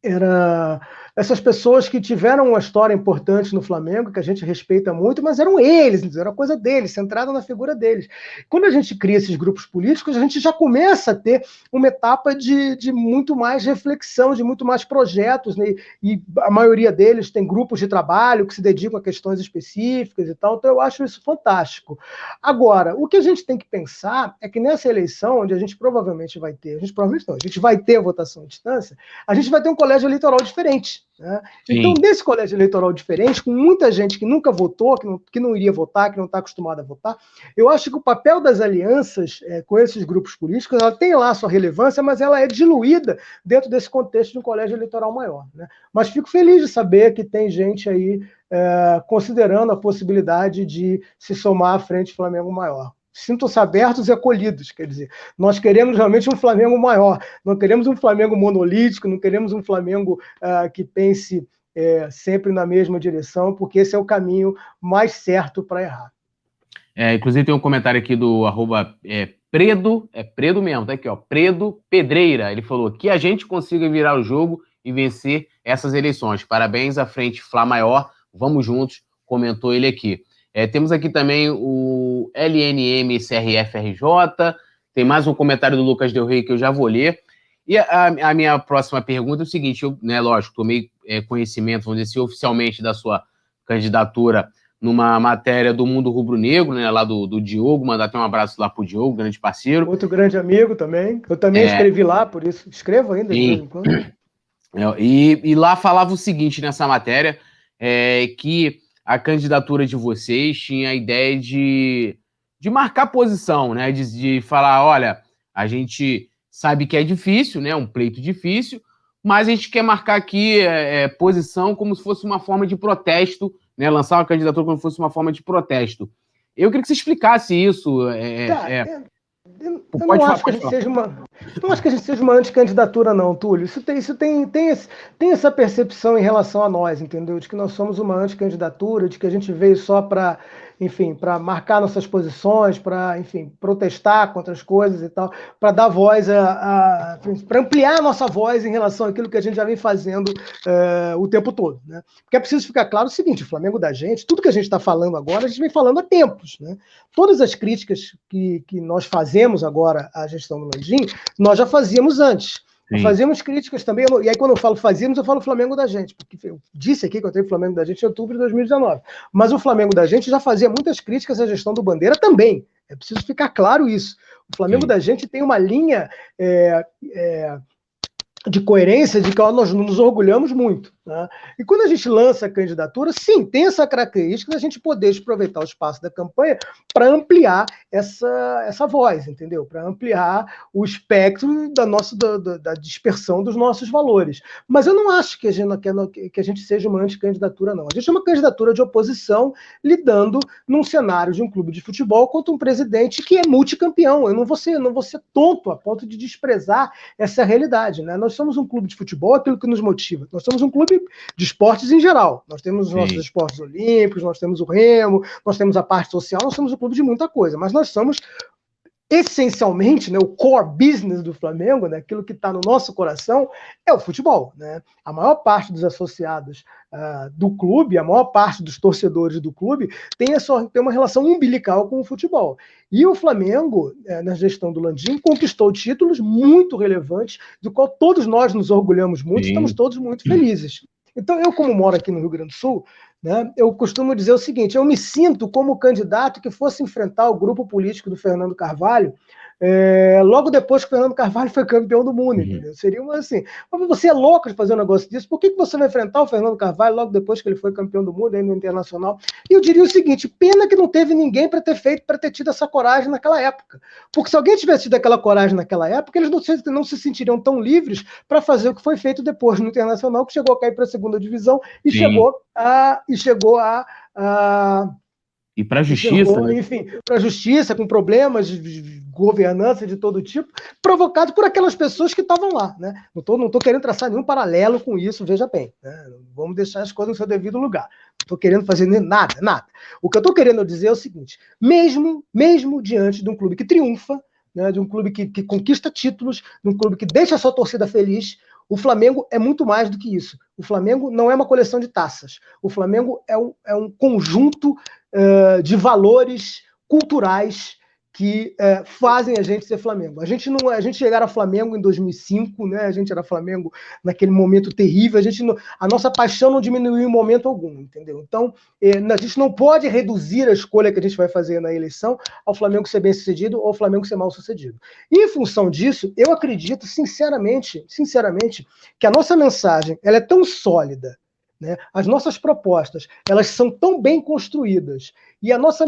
Era essas pessoas que tiveram uma história importante no Flamengo, que a gente respeita muito, mas eram eles, era coisa deles, centrada na figura deles. Quando a gente cria esses grupos políticos, a gente já começa a ter uma etapa de muito mais reflexão, de muito mais projetos, né? E a maioria deles tem grupos de trabalho que se dedicam a questões específicas e tal, então eu acho isso fantástico. Agora, o que a gente tem que pensar é que nessa eleição, onde a gente provavelmente vai ter, a gente vai ter a votação à distância, a gente vai ter um colégio eleitoral diferente. Né? Então, nesse colégio eleitoral diferente, com muita gente que nunca votou, que não iria votar, que não está acostumada a votar, eu acho que o papel das alianças com esses grupos políticos, ela tem lá a sua relevância, mas ela é diluída dentro desse contexto de um colégio eleitoral maior. Né? Mas fico feliz de saber que tem gente aí considerando a possibilidade de se somar à Frente Flamengo Maior. Sintam-se abertos e acolhidos, quer dizer, nós queremos realmente um Flamengo maior, não queremos um Flamengo monolítico, não queremos um Flamengo que pense sempre na mesma direção, porque esse é o caminho mais certo para errar. Inclusive tem um comentário aqui do @Predo, Predo mesmo, tá aqui, ó, Predo Pedreira, ele falou que a gente consiga virar o jogo e vencer essas eleições. Parabéns à Frente Fla Maior, vamos juntos, comentou ele aqui. Temos aqui também o LNMCRFRJ, tem mais um comentário do Lucas Del Rey que eu já vou ler. E a minha próxima pergunta é o seguinte, eu, né, lógico, tomei conhecimento, vamos dizer assim, oficialmente da sua candidatura numa matéria do Mundo Rubro-Negro, né, lá do Diogo, mandar até um abraço lá pro Diogo, grande parceiro. Outro grande amigo também, eu também escrevi lá, por isso escrevo ainda de vez em quando. E lá falava o seguinte nessa matéria, que a candidatura de vocês tinha a ideia de marcar posição, né? De falar, olha, a gente sabe que é difícil, né? Um pleito difícil, mas a gente quer marcar aqui posição como se fosse uma forma de protesto, né? Lançar uma candidatura como se fosse uma forma de protesto. Eu queria que você explicasse isso. Eu não acho que a gente seja uma anticandidatura, não, Túlio. Isso tem essa percepção em relação a nós, entendeu? De que nós somos uma anticandidatura, de que a gente veio só para, enfim, para marcar nossas posições, para, enfim, protestar contra as coisas e tal, para dar voz para ampliar a nossa voz em relação àquilo que a gente já vem fazendo o tempo todo, né? Porque é preciso ficar claro o seguinte: o Flamengo da gente, tudo que a gente está falando agora, a gente vem falando há tempos, né? Todas as críticas que nós fazemos agora à gestão do Landim, nós já fazíamos antes. Nós fazíamos críticas também, e aí quando eu falo fazíamos, eu falo Flamengo da gente, porque eu disse aqui que eu tenho Flamengo da gente em outubro de 2019, mas o Flamengo da gente já fazia muitas críticas à gestão do Bandeira também, é preciso ficar claro isso. O Flamengo da gente tem uma linha de coerência de que nós nos orgulhamos muito. Né? E quando a gente lança a candidatura, sim, tem essa característica da gente poder aproveitar o espaço da campanha para ampliar essa voz, entendeu? Para ampliar o espectro da dispersão dos nossos valores. Mas eu não acho que a gente seja uma anticandidatura, não. A gente é uma candidatura de oposição lidando num cenário de um clube de futebol contra um presidente que é multicampeão. Eu não vou ser tonto a ponto de desprezar essa realidade. Né? Nós somos um clube de futebol, aquilo que nos motiva. Nós somos um clube clube de esportes em geral. Nós temos os nossos esportes olímpicos, nós temos o remo, nós temos a parte social, nós somos um clube de muita coisa, mas nós somos essencialmente, né, o core business do Flamengo, né, aquilo que está no nosso coração, é o futebol. Né? A maior parte dos associados do clube, a maior parte dos torcedores do clube tem uma relação umbilical com o futebol. E o Flamengo, na gestão do Landim, conquistou títulos muito relevantes, do qual todos nós nos orgulhamos muito, estamos todos muito felizes. Então, eu, como moro aqui no Rio Grande do Sul, né, eu costumo dizer o seguinte: eu me sinto como candidato que fosse enfrentar o grupo político do Fernando Carvalho logo depois que o Fernando Carvalho foi campeão do mundo, entendeu? Seria uma assim, mas você é louco de fazer um negócio disso, por que você vai enfrentar o Fernando Carvalho logo depois que ele foi campeão do mundo aí no Internacional? E eu diria o seguinte: pena que não teve ninguém para ter tido essa coragem naquela época, porque se alguém tivesse tido aquela coragem naquela época, eles não se sentiriam tão livres para fazer o que foi feito depois no Internacional, que chegou a cair para a segunda divisão e chegou a e para a justiça, né? Enfim, para a justiça, com problemas de governança de todo tipo, provocados por aquelas pessoas que estavam lá. Né? Não estou querendo traçar nenhum paralelo com isso, veja bem. Né? Vamos deixar as coisas no seu devido lugar. Não estou querendo fazer nada. O que eu estou querendo dizer é o seguinte: mesmo diante de um clube que triunfa, né, de um clube que conquista títulos, de um clube que deixa a sua torcida feliz, o Flamengo é muito mais do que isso. O Flamengo não é uma coleção de taças. O Flamengo é um conjunto de valores culturais que fazem a gente ser Flamengo. A gente chegar a Flamengo em 2005, né? A gente era Flamengo naquele momento terrível. A nossa paixão não diminuiu em momento algum, entendeu? Então, a gente não pode reduzir a escolha que a gente vai fazer na eleição ao Flamengo ser bem-sucedido ou ao Flamengo ser mal-sucedido. E, em função disso, eu acredito, sinceramente, que a nossa mensagem ela é tão sólida, né? As nossas propostas, elas são tão bem construídas e a nossa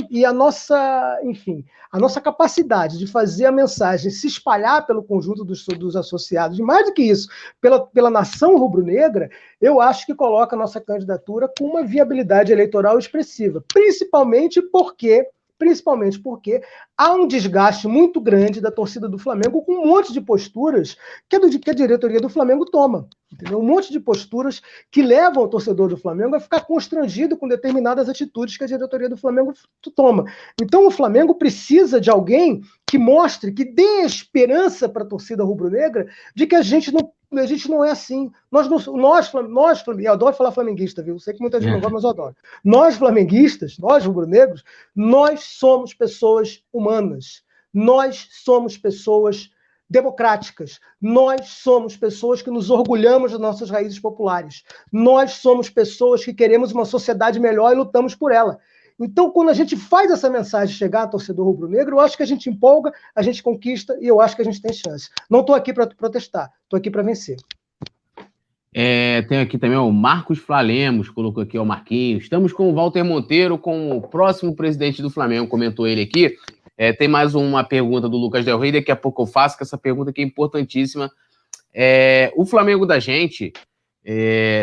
capacidade de fazer a mensagem se espalhar pelo conjunto dos associados, e mais do que isso, pela nação rubro-negra, eu acho que coloca a nossa candidatura com uma viabilidade eleitoral expressiva, principalmente porque há um desgaste muito grande da torcida do Flamengo com um monte de posturas que a diretoria do Flamengo toma. Entendeu? Um monte de posturas que levam o torcedor do Flamengo a ficar constrangido com determinadas atitudes que a diretoria do Flamengo toma. Então o Flamengo precisa de alguém que mostre, que dê esperança para a torcida rubro-negra de que a gente não é assim. Nós, eu adoro falar flamenguista, viu? Sei que muita gente não gosta, mas eu adoro. Nós flamenguistas, nós rubro-negros, nós somos pessoas humanas. Nós somos pessoas democráticas. Nós somos pessoas que nos orgulhamos das nossas raízes populares. Nós somos pessoas que queremos uma sociedade melhor e lutamos por ela. Então, quando a gente faz essa mensagem chegar ao torcedor rubro-negro, eu acho que a gente empolga, a gente conquista e eu acho que a gente tem chance. Não estou aqui para protestar, estou aqui para vencer. Tem aqui também o Marcos Flalemos, colocou aqui o Marquinhos. Estamos com o Walter Monteiro, com o próximo presidente do Flamengo, comentou ele aqui. Tem mais uma pergunta do Lucas Del Rey, daqui a pouco eu faço, que essa pergunta aqui é importantíssima. O Flamengo da gente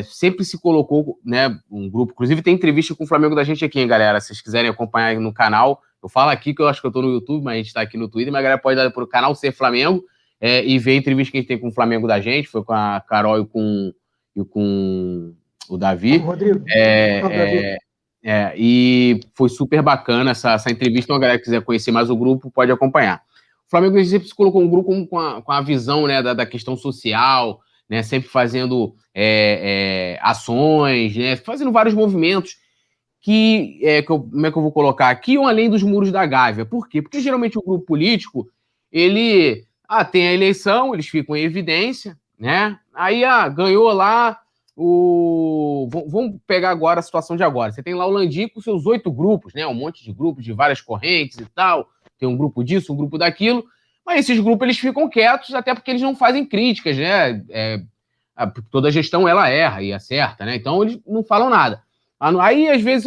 sempre se colocou, né, um grupo, inclusive tem entrevista com o Flamengo da gente aqui, hein, galera, se vocês quiserem acompanhar no canal, eu falo aqui que eu acho que eu tô no YouTube, mas a gente tá aqui no Twitter, mas a galera pode dar pro canal Ser Flamengo e ver a entrevista que a gente tem com o Flamengo da gente, foi com a Carol e com o Davi. O Rodrigo. E foi super bacana essa entrevista, então a galera que quiser conhecer mais o grupo pode acompanhar. O Flamengo sempre se colocou um grupo com a visão, né, da questão social, né, sempre fazendo ações, né, fazendo vários movimentos como é que eu vou colocar aqui, ou além dos muros da Gávea. Por quê? Porque geralmente o grupo político, ele tem a eleição, eles ficam em evidência, né, aí ganhou lá vamos pegar agora a situação de agora. Você tem lá o Landim com seus 8 grupos, né? Um monte de grupos de várias correntes e tal. Tem um grupo disso, um grupo daquilo. Mas esses grupos eles ficam quietos, até porque eles não fazem críticas, né? Toda gestão ela erra e acerta, né? Então eles não falam nada. Aí, às vezes,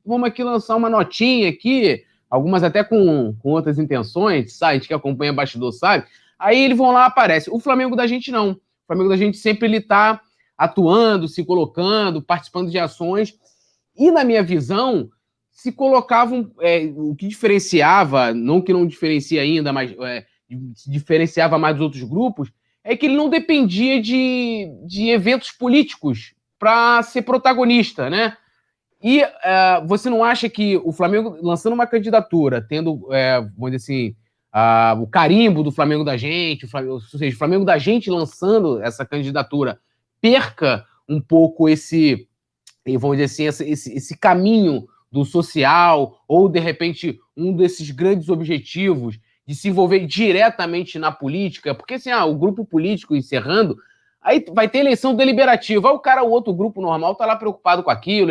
vamos aqui lançar uma notinha aqui, algumas até com outras intenções, sabe? A gente que acompanha bastidor sabe. Aí eles vão lá, aparece. O Flamengo da gente não. O Flamengo da gente sempre ele tá atuando, se colocando, participando de ações, e na minha visão, se colocavam, o que diferenciava, não que não diferencia ainda, mas se diferenciava mais dos outros grupos, é que ele não dependia de eventos políticos para ser protagonista, né? E você não acha que o Flamengo, lançando uma candidatura, tendo, vamos dizer assim, o carimbo do Flamengo da gente, ou seja, o Flamengo da gente lançando essa candidatura, perca um pouco esse, vamos dizer assim, esse caminho do social, ou de repente um desses grandes objetivos de se envolver diretamente na política? Porque assim, o grupo político encerrando, aí vai ter eleição deliberativa, aí o outro grupo normal tá lá preocupado com aquilo,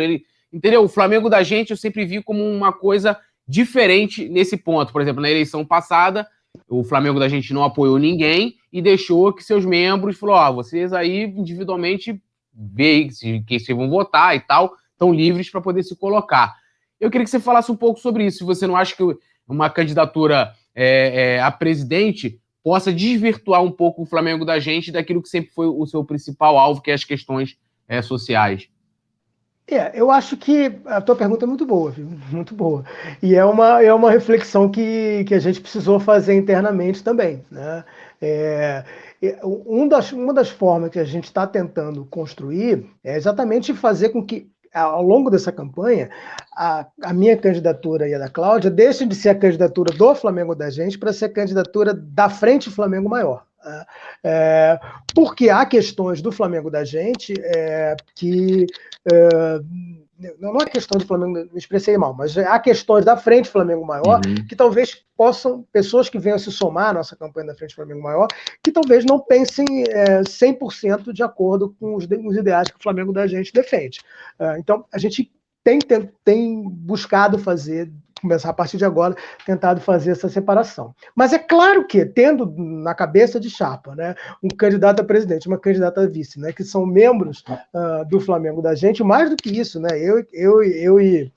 entendeu? O Flamengo da gente eu sempre vi como uma coisa diferente nesse ponto. Por exemplo, na eleição passada, o Flamengo da gente não apoiou ninguém e deixou que seus membros falou: vocês aí individualmente veem quem vocês vão votar e tal, estão livres para poder se colocar. Eu queria que você falasse um pouco sobre isso. Se você não acha que uma candidatura a presidente possa desvirtuar um pouco o Flamengo da gente daquilo que sempre foi o seu principal alvo, que é as questões sociais. Eu acho que a tua pergunta é muito boa, viu? Muito boa. E é uma reflexão que a gente precisou fazer internamente também, né? Uma das formas que a gente está tentando construir é exatamente fazer com que, ao longo dessa campanha, a minha candidatura e a da Cláudia deixem de ser a candidatura do Flamengo da gente para ser a candidatura da Frente Flamengo Maior. Porque há questões do Flamengo da gente que... não é questão do Flamengo, me expressei mal, mas há questões da Frente Flamengo Maior que talvez possam, pessoas que venham se somar à nossa campanha da Frente Flamengo Maior, que talvez não pensem 100% de acordo com os ideais que o Flamengo da gente defende. Então, a gente tem buscado começar a partir de agora, tentado fazer essa separação. Mas é claro que, tendo na cabeça de chapa, né, um candidato a presidente, uma candidata a vice, né, que são membros do Flamengo da gente, mais do que isso, né, eu e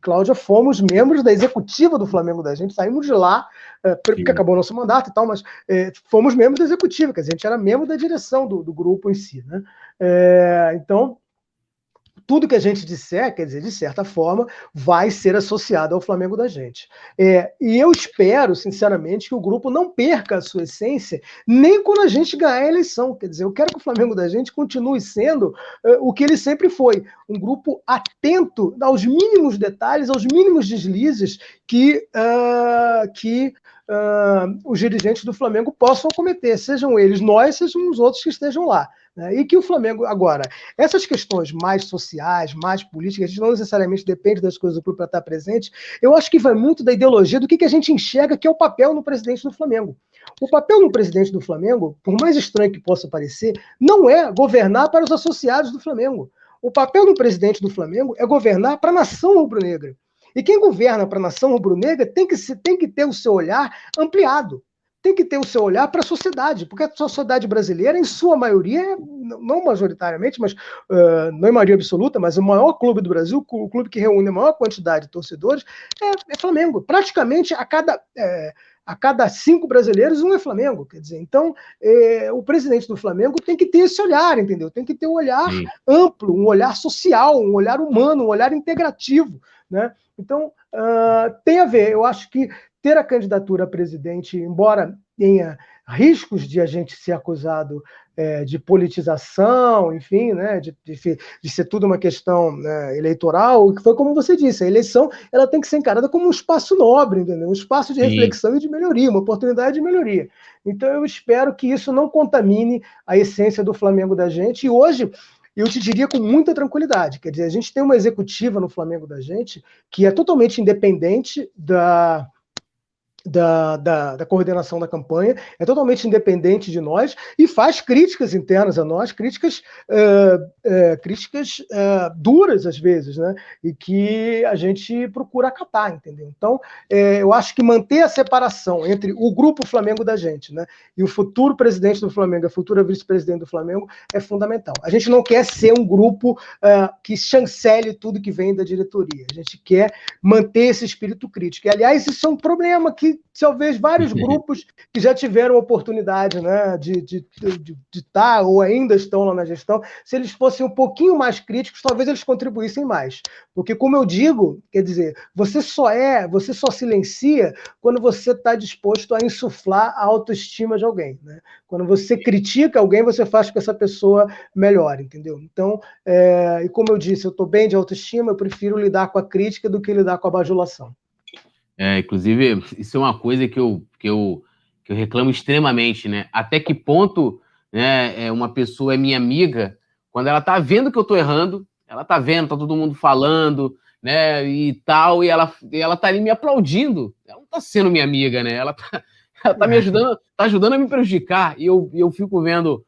Cláudia fomos membros da executiva do Flamengo da gente, saímos de lá, porque acabou o nosso mandato e tal, mas fomos membros da executiva, quer dizer, a gente era membro da direção do grupo em si, né? Então, tudo que a gente disser, quer dizer, de certa forma, vai ser associado ao Flamengo da gente. E eu espero, sinceramente, que o grupo não perca a sua essência nem quando a gente ganhar a eleição. Quer dizer, eu quero que o Flamengo da gente continue sendo o que ele sempre foi, um grupo atento aos mínimos detalhes, aos mínimos deslizes que os dirigentes do Flamengo possam cometer, sejam eles nós, sejam os outros que estejam lá. E que o Flamengo, agora, essas questões mais sociais, mais políticas, a gente não necessariamente depende das coisas do clube para estar presente, eu acho que vai muito da ideologia do que a gente enxerga que é o papel no presidente do Flamengo. O papel no presidente do Flamengo, por mais estranho que possa parecer, não é governar para os associados do Flamengo. O papel do presidente do Flamengo é governar para a nação rubro-negra. E quem governa para a nação rubro-negra tem que ter o seu olhar ampliado. Tem que ter o seu olhar para a sociedade, porque a sociedade brasileira, em sua maioria, não majoritariamente, mas não em maioria absoluta, mas o maior clube do Brasil, o clube que reúne a maior quantidade de torcedores, é Flamengo. Praticamente a cada 5 brasileiros, um é Flamengo. Quer dizer, então, o presidente do Flamengo tem que ter esse olhar, entendeu? Tem que ter um olhar amplo, um olhar social, um olhar humano, um olhar integrativo, né? Então, tem a ver. Eu acho que ter a candidatura a presidente, embora tenha riscos de a gente ser acusado de politização, enfim, né, de ser tudo uma questão, né, eleitoral, que foi como você disse, a eleição ela tem que ser encarada como um espaço nobre, entendeu? Um espaço de reflexão e de melhoria, uma oportunidade de melhoria. Então eu espero que isso não contamine a essência do Flamengo da gente, e hoje eu te diria com muita tranquilidade, quer dizer, a gente tem uma executiva no Flamengo da gente que é totalmente independente da coordenação da campanha, é totalmente independente de nós e faz críticas internas a nós, críticas duras às vezes, né? E que a gente procura acatar, entendeu? Então, eu acho que manter a separação entre o grupo Flamengo da gente, né, e o futuro presidente do Flamengo, a futura vice-presidente do Flamengo, é fundamental. A gente não quer ser um grupo que chancele tudo que vem da diretoria. A gente quer manter esse espírito crítico. E, aliás, isso é um problema que e talvez vários grupos que já tiveram oportunidade, né, de estar ou ainda estão lá na gestão, se eles fossem um pouquinho mais críticos, talvez eles contribuíssem mais. Porque, como eu digo, quer dizer, você só silencia quando você está disposto a insuflar a autoestima de alguém, né? Quando você critica alguém, você faz com que essa pessoa melhore, entendeu? Então, e como eu disse, eu estou bem de autoestima, eu prefiro lidar com a crítica do que lidar com a bajulação. Inclusive, isso é uma coisa que eu reclamo extremamente, né? Até que ponto, né, uma pessoa é minha amiga quando ela tá vendo que eu tô errando, ela tá vendo, tá todo mundo falando, né, e tal, e ela tá ali me aplaudindo. Ela não tá sendo minha amiga, né? Ela tá me ajudando, tá ajudando a me prejudicar. E eu fico vendo,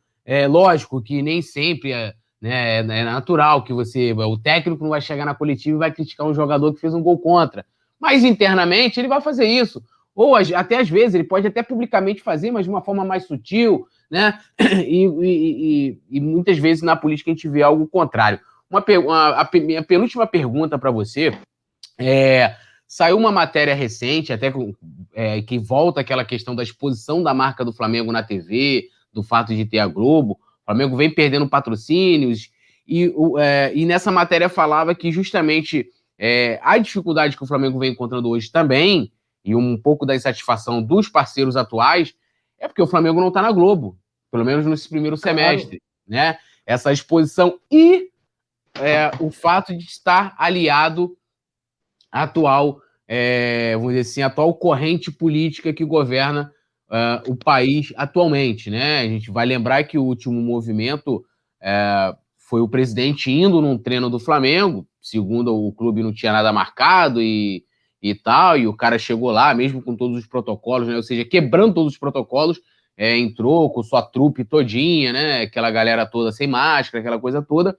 lógico que nem sempre né, é natural que o técnico não vai chegar na coletiva e vai criticar um jogador que fez um gol contra. Mas internamente ele vai fazer isso. Ou até às vezes ele pode até publicamente fazer, mas de uma forma mais sutil, né? E muitas vezes na política a gente vê algo contrário. A minha penúltima pergunta para você saiu uma matéria recente, até que volta aquela questão da exposição da marca do Flamengo na TV, do fato de ter a Globo. O Flamengo vem perdendo patrocínios, e nessa matéria falava que justamente a dificuldade que o Flamengo vem encontrando hoje também, e um pouco da insatisfação dos parceiros atuais, é porque o Flamengo não está na Globo, pelo menos nesse primeiro semestre, né? Essa exposição e o fato de estar aliado à atual, vamos dizer assim, atual corrente política que governa o país atualmente, né? A gente vai lembrar que o último movimento foi o presidente indo num treino do Flamengo, segundo o clube não tinha nada marcado e tal, e o cara chegou lá, mesmo com todos os protocolos, né? Ou seja, quebrando todos os protocolos, entrou com sua trupe todinha, né? Aquela galera toda sem máscara, aquela coisa toda.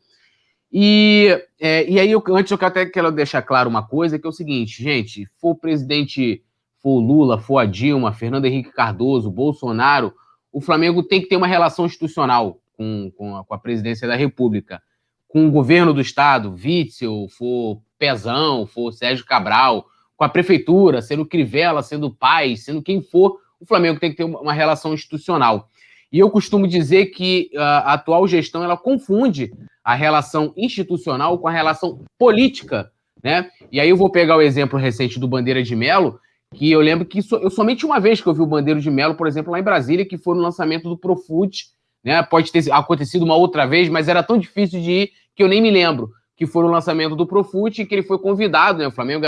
E aí, antes eu até quero deixar claro uma coisa, que é o seguinte, gente, for o presidente, for o Lula, for a Dilma, Fernando Henrique Cardoso, Bolsonaro, o Flamengo tem que ter uma relação institucional com a presidência da República, com o governo do estado, Witzel, for Pezão, for Sérgio Cabral, com a prefeitura, sendo Crivella, sendo Paes, sendo quem for, o Flamengo tem que ter uma relação institucional. E eu costumo dizer que a atual gestão ela confunde a relação institucional com a relação política, né? E aí eu vou pegar o exemplo recente do Bandeira de Melo, que eu lembro que eu somente uma vez que eu vi o Bandeira de Melo, por exemplo, lá em Brasília, que foi no lançamento do Profut, né? Pode ter acontecido uma outra vez, mas era tão difícil de ir que eu nem me lembro, que foi no lançamento do Profut, que ele foi convidado, né? O Flamengo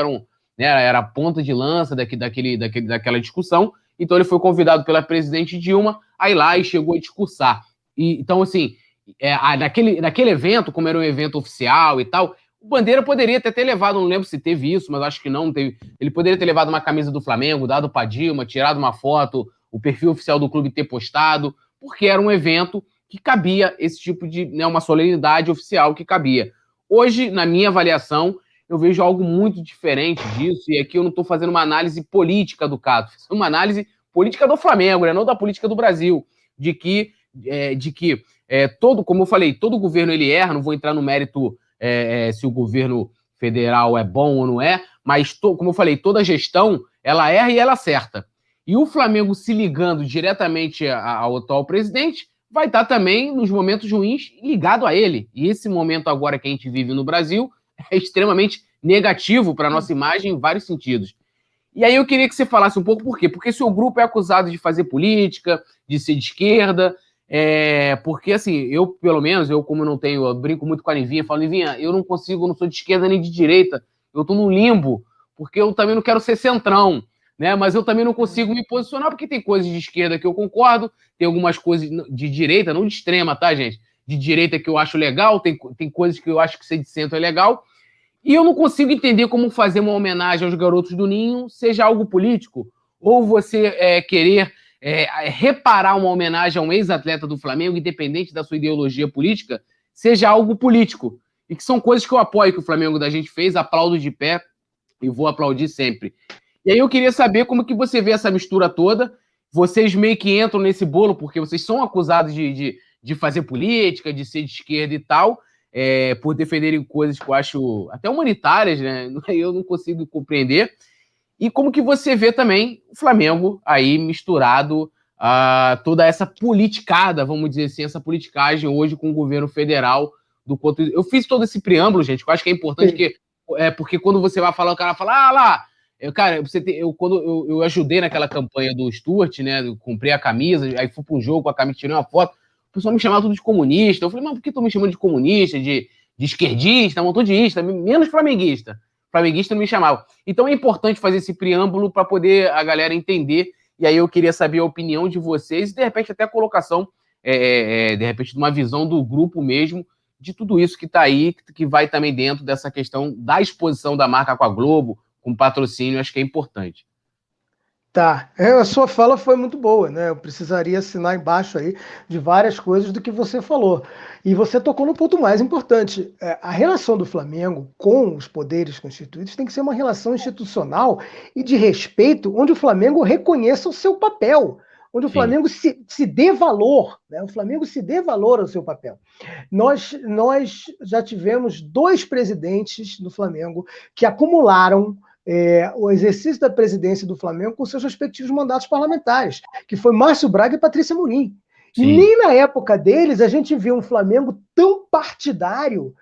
era a ponta de lança daquela discussão, então ele foi convidado pela presidente Dilma a ir lá e chegou a discursar. Então, assim, naquele evento, como era um evento oficial e tal, o Bandeira poderia ter levado, não lembro se teve isso, mas acho que não teve. Ele poderia ter levado uma camisa do Flamengo, dado para Dilma, tirado uma foto, o perfil oficial do clube ter postado, porque era um evento que cabia esse tipo de, né, uma solenidade oficial que cabia. Hoje, na minha avaliação, eu vejo algo muito diferente disso, e aqui eu não estou fazendo uma análise política do caso, uma análise política do Flamengo, né, não da política do Brasil, de que como eu falei, todo governo ele erra, não vou entrar no mérito se o governo federal é bom ou não é, mas, como eu falei, toda gestão, ela erra e ela acerta. E o Flamengo se ligando diretamente ao atual presidente, vai estar também, nos momentos ruins, ligado a ele. E esse momento agora que a gente vive no Brasil é extremamente negativo para a nossa imagem em vários sentidos. E aí eu queria que você falasse um pouco por quê? Porque seu grupo é acusado de fazer política, de ser de esquerda, porque assim, eu pelo menos, como não tenho, eu brinco muito com a Nivinha, falo, Nivinha, eu não sou de esquerda nem de direita, eu tô no limbo, porque eu também não quero ser centrão, né? Mas eu também não consigo me posicionar, porque tem coisas de esquerda que eu concordo, tem algumas coisas de direita, não de extrema, tá, gente? De direita que eu acho legal, tem coisas que eu acho que ser de centro é legal, e eu não consigo entender como fazer uma homenagem aos garotos do Ninho seja algo político, ou você querer reparar uma homenagem a um ex-atleta do Flamengo, independente da sua ideologia política, seja algo político. E que são coisas que eu apoio que o Flamengo da gente fez, aplaudo de pé e vou aplaudir sempre. E aí eu queria saber como que você vê essa mistura toda. Vocês meio que entram nesse bolo porque vocês são acusados de fazer política, de ser de esquerda e tal, por defenderem coisas que eu acho até humanitárias, né? Eu não consigo compreender. E como que você vê também o Flamengo aí misturado a toda essa politicada, vamos dizer assim, essa politicagem hoje com o governo federal do quanto... Eu fiz todo esse preâmbulo, gente, que eu acho que é importante, porque quando você vai falar, o cara fala, lá, cara, quando eu ajudei naquela campanha do Stuart, né, eu comprei a camisa, aí fui para um jogo com a camisa, tirei uma foto, o pessoal me chamava tudo de comunista, eu falei, mas por que estão me chamando de comunista, de esquerdista, montudista, menos flamenguista? Flamenguista não me chamava. Então é importante fazer esse preâmbulo para poder a galera entender. E aí eu queria saber a opinião de vocês e, de repente, até a colocação, de repente, de uma visão do grupo mesmo, de tudo isso que está aí, que vai também dentro dessa questão da exposição da marca com a Globo, com patrocínio, acho que é importante. Tá, a sua fala foi muito boa, né? Eu precisaria assinar embaixo aí de várias coisas do que você falou. E você tocou no ponto mais importante. A relação do Flamengo com os poderes constituídos tem que ser uma relação institucional e de respeito, onde o Flamengo reconheça o seu papel, onde o Flamengo se dê valor, né? O Flamengo se dê valor ao seu papel. Nós já tivemos 2 presidentes do Flamengo que acumularam o exercício da presidência do Flamengo com seus respectivos mandatos parlamentares, que foi Márcio Braga e Patrícia Morim. E nem na época deles a gente viu um Flamengo tão partidário,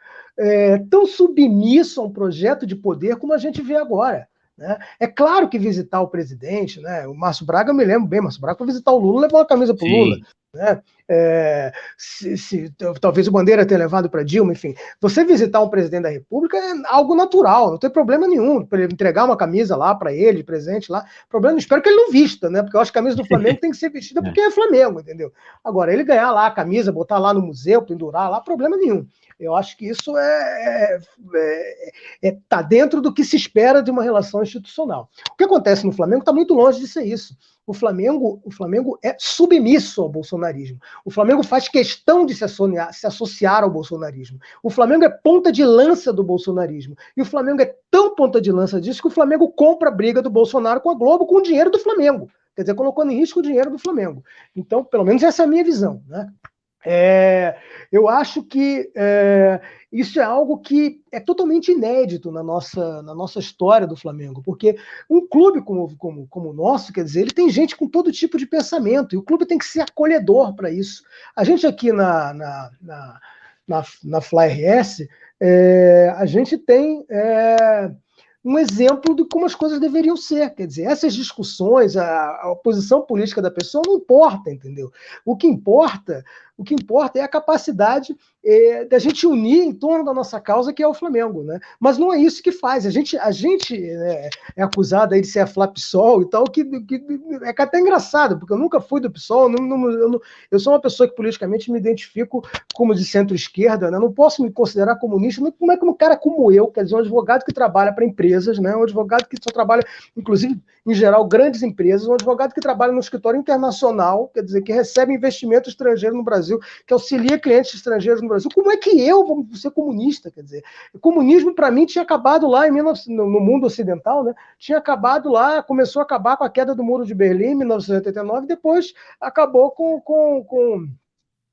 tão submisso a um projeto de poder como a gente vê agora. Né? É claro que visitar o presidente, né? O Márcio Braga, eu me lembro bem, Márcio Braga foi visitar o Lula, levou uma camisa para o Lula. Né? Talvez o Bandeira tenha levado para Dilma, enfim. Você visitar um presidente da República é algo natural, não tem problema nenhum para ele entregar uma camisa lá para ele, de presente lá. Problema, espero que ele não vista, né? Porque eu acho que a camisa do Flamengo tem que ser vestida porque é Flamengo, entendeu? Agora, ele ganhar lá a camisa, botar lá no museu, pendurar lá, problema nenhum. Eu acho que isso tá dentro do que se espera de uma relação institucional. O que acontece no Flamengo está muito longe de ser isso. O Flamengo é submisso ao bolsonarismo. O Flamengo faz questão de se associar ao bolsonarismo. O Flamengo é ponta de lança do bolsonarismo. E o Flamengo é tão ponta de lança disso que o Flamengo compra a briga do Bolsonaro com a Globo com o dinheiro do Flamengo. Quer dizer, colocando em risco o dinheiro do Flamengo. Então, pelo menos essa é a minha visão, né? Eu acho que isso é algo que é totalmente inédito na nossa história do Flamengo, porque um clube como o nosso, quer dizer, ele tem gente com todo tipo de pensamento, e o clube tem que ser acolhedor para isso. A gente aqui na Fly RS, a gente tem um exemplo de como as coisas deveriam ser. Quer dizer, essas discussões, a posição política da pessoa não importa, entendeu? O que importa é a capacidade da gente unir em torno da nossa causa, que é o Flamengo, né? Mas não é isso que faz. A gente é acusado aí de ser a Flapsol e tal, que é até engraçado, porque eu nunca fui do PSOL, eu sou uma pessoa que politicamente me identifico como de centro-esquerda, né? Não posso me considerar comunista, mas como é que um cara como eu, quer dizer, um advogado que trabalha para empresas, né? Um advogado que só trabalha, inclusive, em geral, grandes empresas, um advogado que trabalha no escritório internacional, quer dizer, que recebe investimento estrangeiro no Brasil, que auxilia clientes estrangeiros no Brasil. Como é que eu vou ser comunista? Quer dizer, o comunismo, para mim, tinha acabado lá no mundo ocidental, né? Tinha acabado lá, começou a acabar com a queda do Muro de Berlim em 1989, depois acabou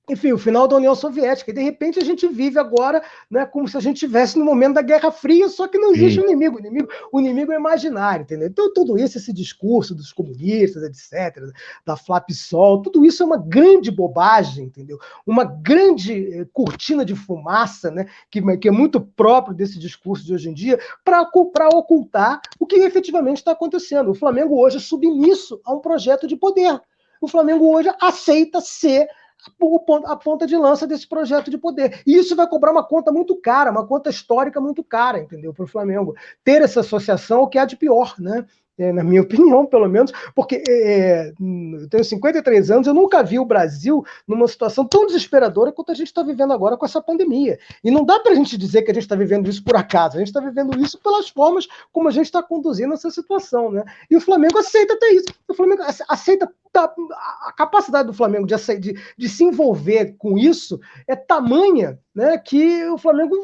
enfim, o final da União Soviética. E, de repente, a gente vive agora, né, como se a gente estivesse no momento da Guerra Fria, só que não existe um inimigo. O inimigo é imaginário, entendeu? Então, tudo isso, esse discurso dos comunistas, etc., da Flapsol, tudo isso é uma grande bobagem, entendeu? Uma grande cortina de fumaça, né, que é muito próprio desse discurso de hoje em dia, para ocultar o que efetivamente está acontecendo. O Flamengo hoje é submisso a um projeto de poder. O Flamengo hoje aceita ser a ponta de lança desse projeto de poder. E isso vai cobrar uma conta muito cara, uma conta histórica muito cara, entendeu? Para o Flamengo ter essa associação, o que há de pior, né? Na minha opinião, pelo menos, porque eu tenho 53 anos, eu nunca vi o Brasil numa situação tão desesperadora quanto a gente está vivendo agora com essa pandemia. E não dá para a gente dizer que a gente está vivendo isso por acaso, a gente está vivendo isso pelas formas como a gente está conduzindo essa situação, né? E o Flamengo aceita até isso. O Flamengo aceita a capacidade do Flamengo de se envolver com isso é tamanha, né, que o Flamengo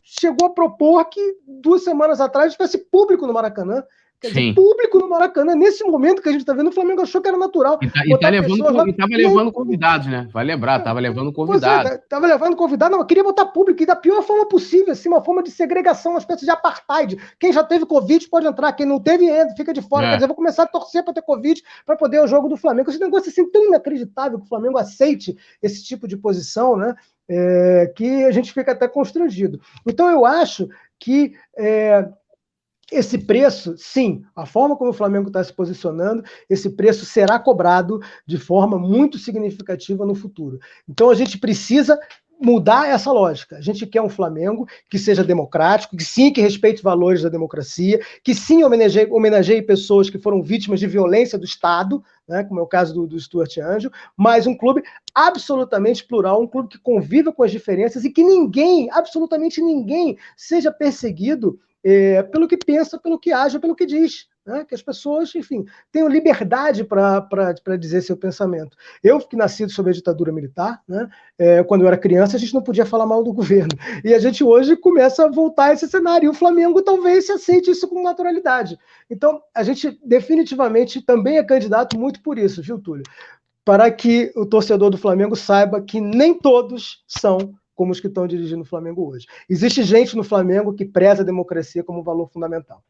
chegou a propor que 2 semanas atrás tivesse público no Maracanã. Quer dizer, público no Maracanã, nesse momento que a gente está vendo, o Flamengo achou que era natural. Estava levando convidados, né? Vai lembrar, estava levando convidados. Estava levando convidado, não, eu queria botar público, e da pior forma possível, assim, uma forma de segregação, uma espécie de apartheid. Quem já teve Covid pode entrar, quem não teve, entra, fica de fora. Quer dizer, eu vou começar a torcer para ter Covid para poder o jogo do Flamengo. Esse negócio assim, tão inacreditável que o Flamengo aceite esse tipo de posição, né? Que a gente fica até constrangido. Então, eu acho que esse preço, sim, a forma como o Flamengo está se posicionando, esse preço será cobrado de forma muito significativa no futuro. Então, a gente precisa mudar essa lógica. A gente quer um Flamengo que seja democrático, que sim, que respeite valores da democracia, que sim homenageie pessoas que foram vítimas de violência do Estado, né, como é o caso do Stuart Anjo, mas um clube absolutamente plural, um clube que conviva com as diferenças e que ninguém, absolutamente ninguém, seja perseguido pelo que pensa, pelo que age, pelo que diz. Né? Que as pessoas, enfim, tenham liberdade para dizer seu pensamento. Eu, que nasci sob a ditadura militar, né, quando eu era criança, a gente não podia falar mal do governo. E a gente hoje começa a voltar a esse cenário. E o Flamengo talvez se aceite isso com naturalidade. Então, a gente definitivamente também é candidato muito por isso, viu, Túlio? Para que o torcedor do Flamengo saiba que nem todos são como os que estão dirigindo o Flamengo hoje. Existe gente no Flamengo que preza a democracia como um valor fundamental.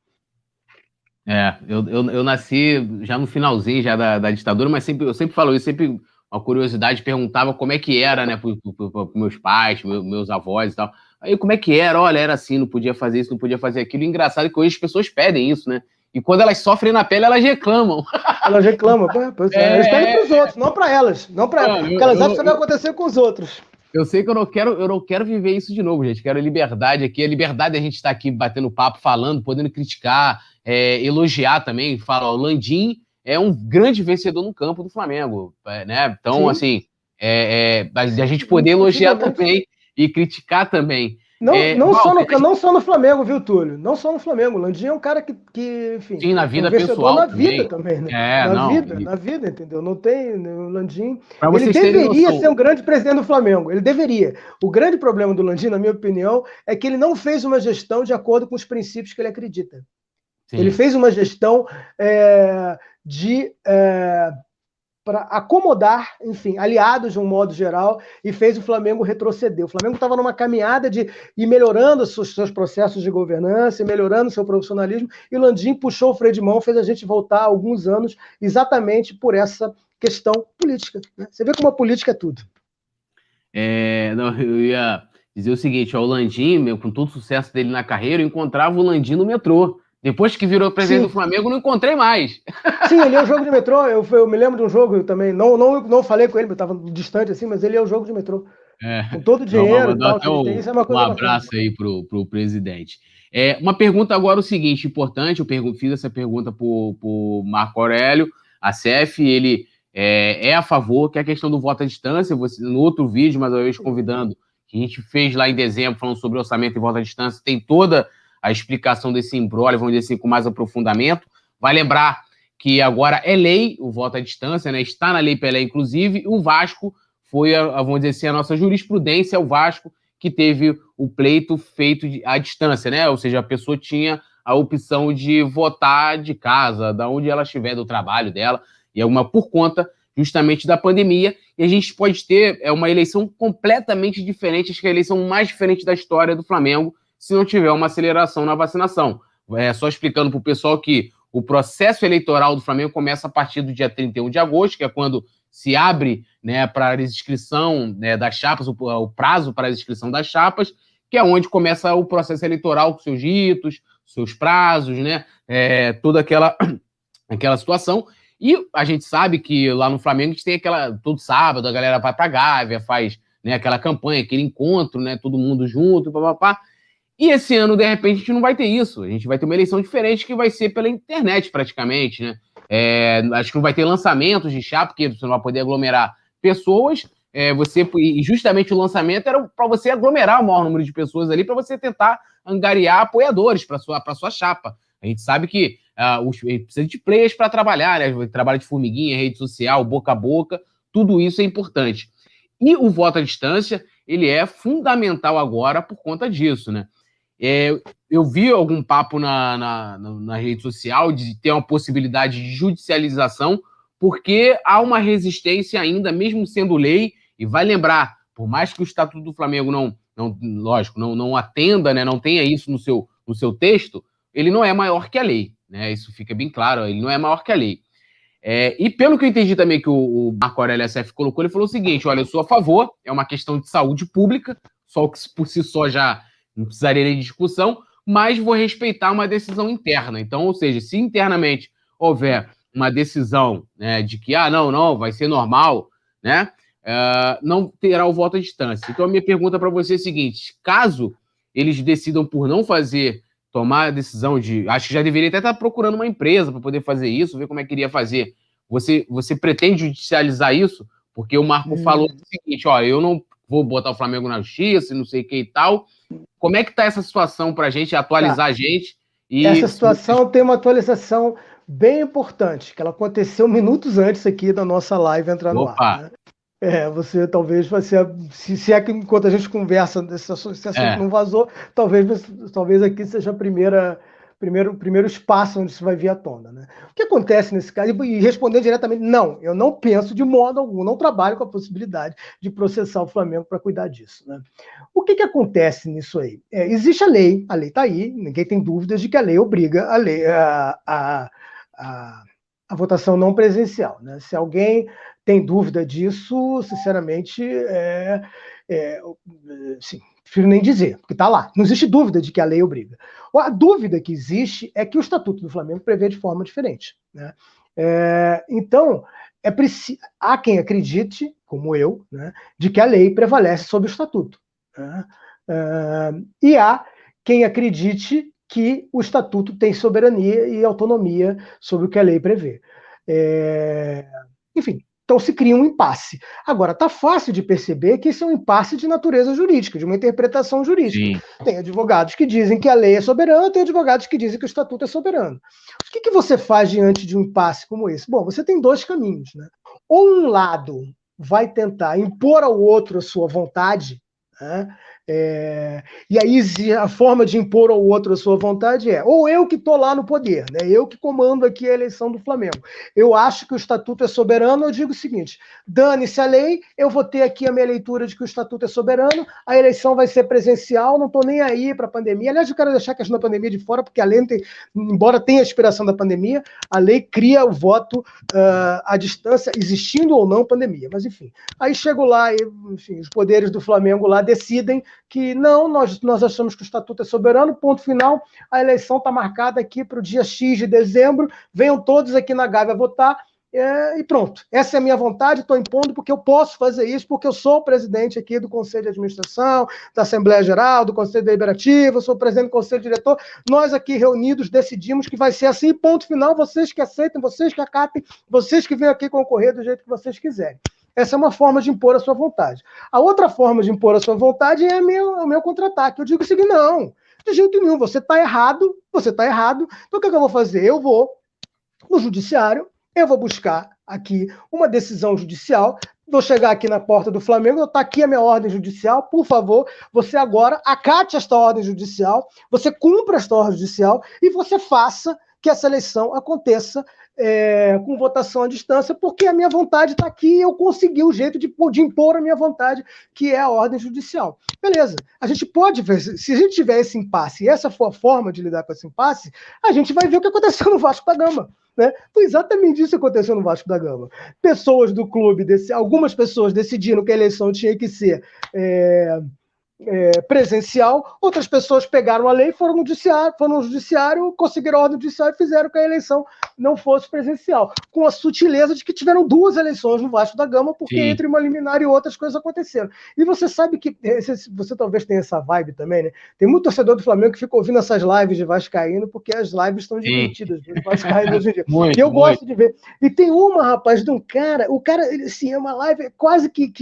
Eu nasci já no finalzinho já da ditadura, mas eu sempre falo isso, sempre uma curiosidade, perguntava como é que era, né, para meus pais, meus avós e tal. Aí como é que era? Olha, era assim, não podia fazer isso, não podia fazer aquilo. E engraçado é que hoje as pessoas pedem isso, né? E quando elas sofrem na pele, elas reclamam. Elas reclamam, elas pedem para os outros, não para elas. Não para elas, porque elas acham que vai acontecer com os outros. Eu sei que eu não quero viver isso de novo, gente. Quero liberdade aqui. A liberdade de a gente estar aqui batendo papo, falando, podendo criticar, elogiar também. Fala, o Landim é um grande vencedor no campo do Flamengo, né? Então, sim, assim, a gente poder elogiar também e criticar também. Não só no Flamengo, viu, Túlio? Não só no Flamengo. O Landim é um cara que enfim, sim, na vida pessoal na vida também, né? Na vida, entendeu? Não tem o Landim. Ele deveria ser um grande presidente do Flamengo. Ele deveria. O grande problema do Landim, na minha opinião, é que ele não fez uma gestão de acordo com os princípios que ele acredita. Sim. Ele fez uma gestão para acomodar, enfim, aliados de um modo geral, e fez o Flamengo retroceder. O Flamengo estava numa caminhada de ir melhorando os seus processos de governança, melhorando o seu profissionalismo, e o Landim puxou o freio de mão, fez a gente voltar há alguns anos exatamente por essa questão política. Né? Você vê como a política é tudo. Eu ia dizer o seguinte, o Landim, com todo o sucesso dele na carreira, eu encontrava o Landim no metrô. Depois que virou presidente do Flamengo, não encontrei mais. Sim, ele é o jogo de metrô. Eu me lembro de um jogo também. Não falei com ele, eu estava distante assim, mas ele é o jogo de metrô. Com todo o dinheiro e tal. Isso é uma coisa abraço bacana. Aí pro presidente. Uma pergunta agora, o seguinte, importante. Eu fiz essa pergunta pro Marco Aurélio, a CEF, ele é a favor, que é a questão do voto à distância. No outro vídeo, mais uma vez convidando, que a gente fez lá em dezembro, falando sobre orçamento e voto à distância, tem toda a explicação desse imbróglio, vamos dizer assim, com mais aprofundamento. Vai lembrar que agora é lei o voto à distância, né? Está na Lei Pelé, inclusive, e o Vasco foi, vamos dizer assim, a nossa jurisprudência, o Vasco, que teve o pleito feito à distância, né? Ou seja, a pessoa tinha a opção de votar de casa, da onde ela estiver, do trabalho dela, e por conta justamente da pandemia, e a gente pode ter uma eleição completamente diferente, acho que é a eleição mais diferente da história do Flamengo, se não tiver uma aceleração na vacinação. Só explicando para o pessoal que o processo eleitoral do Flamengo começa a partir do dia 31 de agosto, que é quando se abre, né, para a inscrição, né, das chapas, o prazo para a inscrição das chapas, que é onde começa o processo eleitoral com seus ritos, seus prazos, né, toda aquela situação. E a gente sabe que lá no Flamengo a gente tem todo sábado a galera vai para a Gávea, faz, né, aquela campanha, aquele encontro, né, todo mundo junto, papapá. E esse ano, de repente, a gente não vai ter isso. A gente vai ter uma eleição diferente que vai ser pela internet, praticamente, né? Acho que não vai ter lançamentos de chapa, porque você não vai poder aglomerar pessoas. E justamente o lançamento era para você aglomerar o maior número de pessoas ali, para você tentar angariar apoiadores para sua chapa. A gente sabe que precisa de players para trabalhar, né? Trabalho de formiguinha, rede social, boca a boca, tudo isso é importante. E o voto à distância, ele é fundamental agora por conta disso, né? Eu vi algum papo na rede social de ter uma possibilidade de judicialização, porque há uma resistência ainda, mesmo sendo lei, e vai lembrar, por mais que o Estatuto do Flamengo não atenda, né, não tenha isso no seu texto, ele não é maior que a lei, né? Isso fica bem claro, ele não é maior que a lei. E pelo que eu entendi também que o Marco Aurélio SF colocou, ele falou o seguinte: olha, eu sou a favor, é uma questão de saúde pública, só o que por si só já não precisaria de discussão, mas vou respeitar uma decisão interna. Então, ou seja, se internamente houver uma decisão, né, de que, não, vai ser normal, né, não terá o voto à distância. Então, a minha pergunta para você é a seguinte: caso eles decidam por não tomar a decisão de... Acho que já deveria até estar procurando uma empresa para poder fazer isso, ver como é que iria fazer. Você pretende judicializar isso? Porque o Marco falou o seguinte: ó, eu não vou botar o Flamengo na justiça, não sei o que e tal. Como é que tá essa situação para a gente, atualizar a gente? Essa situação tem uma atualização bem importante, que ela aconteceu minutos antes aqui da nossa live entrar no ar. Né? Você talvez vai ser, se é que enquanto a gente conversa, esse assunto não vazou, talvez aqui seja primeiro espaço onde isso vai vir à tona. Né? O que acontece nesse caso? E responder diretamente, não, eu não penso de modo algum, não trabalho com a possibilidade de processar o Flamengo para cuidar disso. Né? O que acontece nisso aí? Existe a lei está aí, ninguém tem dúvidas de que a lei obriga a votação não presencial. Né? Se alguém tem dúvida disso, sinceramente, sim, prefiro nem dizer, porque está lá. Não existe dúvida de que a lei obriga. A dúvida que existe é que o Estatuto do Flamengo prevê de forma diferente. Né? Então, há quem acredite, como eu, né, de que a lei prevalece sobre o Estatuto. Né? E há quem acredite que o Estatuto tem soberania e autonomia sobre o que a lei prevê. Enfim, então se cria um impasse. Agora, está fácil de perceber que isso é um impasse de natureza jurídica, de uma interpretação jurídica. Sim. Tem advogados que dizem que a lei é soberana, tem advogados que dizem que o Estatuto é soberano. O que você faz diante de um impasse como esse? Bom, você tem dois caminhos. Né? Ou um lado vai tentar impor ao outro a sua vontade, né? E aí a forma de impor ao outro a sua vontade ou eu que estou lá no poder, né? Eu que comando aqui a eleição do Flamengo. Eu acho que o Estatuto é soberano, eu digo o seguinte: dane-se a lei, eu vou ter aqui a minha leitura de que o Estatuto é soberano, a eleição vai ser presencial, não estou nem aí para a pandemia. Aliás, eu quero deixar a questão da pandemia de fora, porque a lei, embora tenha a inspiração da pandemia, a lei cria o voto à distância, existindo ou não pandemia. Mas, enfim, aí chego lá e, enfim, os poderes do Flamengo lá decidem que não, nós achamos que o Estatuto é soberano, ponto final, a eleição está marcada aqui para o dia X de dezembro, venham todos aqui na Gávea votar, e pronto. Essa é a minha vontade, estou impondo porque eu posso fazer isso, porque eu sou o presidente aqui do Conselho de Administração, da Assembleia Geral, do Conselho Deliberativo, eu sou o presidente do Conselho Diretor, nós aqui reunidos decidimos que vai ser assim, ponto final, vocês que aceitem, vocês que acatem, vocês que venham aqui concorrer do jeito que vocês quiserem. Essa é uma forma de impor a sua vontade. A outra forma de impor a sua vontade é o meu contra-ataque. Eu digo o seguinte: não, de jeito nenhum, você está errado, então o que eu vou fazer? Eu vou no judiciário, eu vou buscar aqui uma decisão judicial, vou chegar aqui na porta do Flamengo, está aqui a minha ordem judicial, por favor, você agora acate esta ordem judicial, você cumpra esta ordem judicial e você faça que essa eleição aconteça com votação à distância, porque a minha vontade está aqui e eu consegui o jeito de impor a minha vontade, que é a ordem judicial. Beleza, a gente pode ver, se a gente tiver esse impasse e essa for a forma de lidar com esse impasse, a gente vai ver o que aconteceu no Vasco da Gama. Né? Foi exatamente isso que aconteceu no Vasco da Gama. Pessoas do clube, algumas pessoas decidiram que a eleição tinha que ser presencial, outras pessoas pegaram a lei, foram no judiciário, conseguiram a ordem judicial e fizeram que a eleição não fosse presencial, com a sutileza de que tiveram duas eleições no Vasco da Gama, porque Sim. entre uma liminar e outras coisas aconteceram. E você sabe que, você talvez tenha essa vibe também, né? Tem muito torcedor do Flamengo que fica ouvindo essas lives de vascaíno, porque as lives estão divertidas, dos vascaínos hoje em dia. E eu gosto de ver. E tem uma, rapaz, de um cara, o cara, assim, é uma live quase que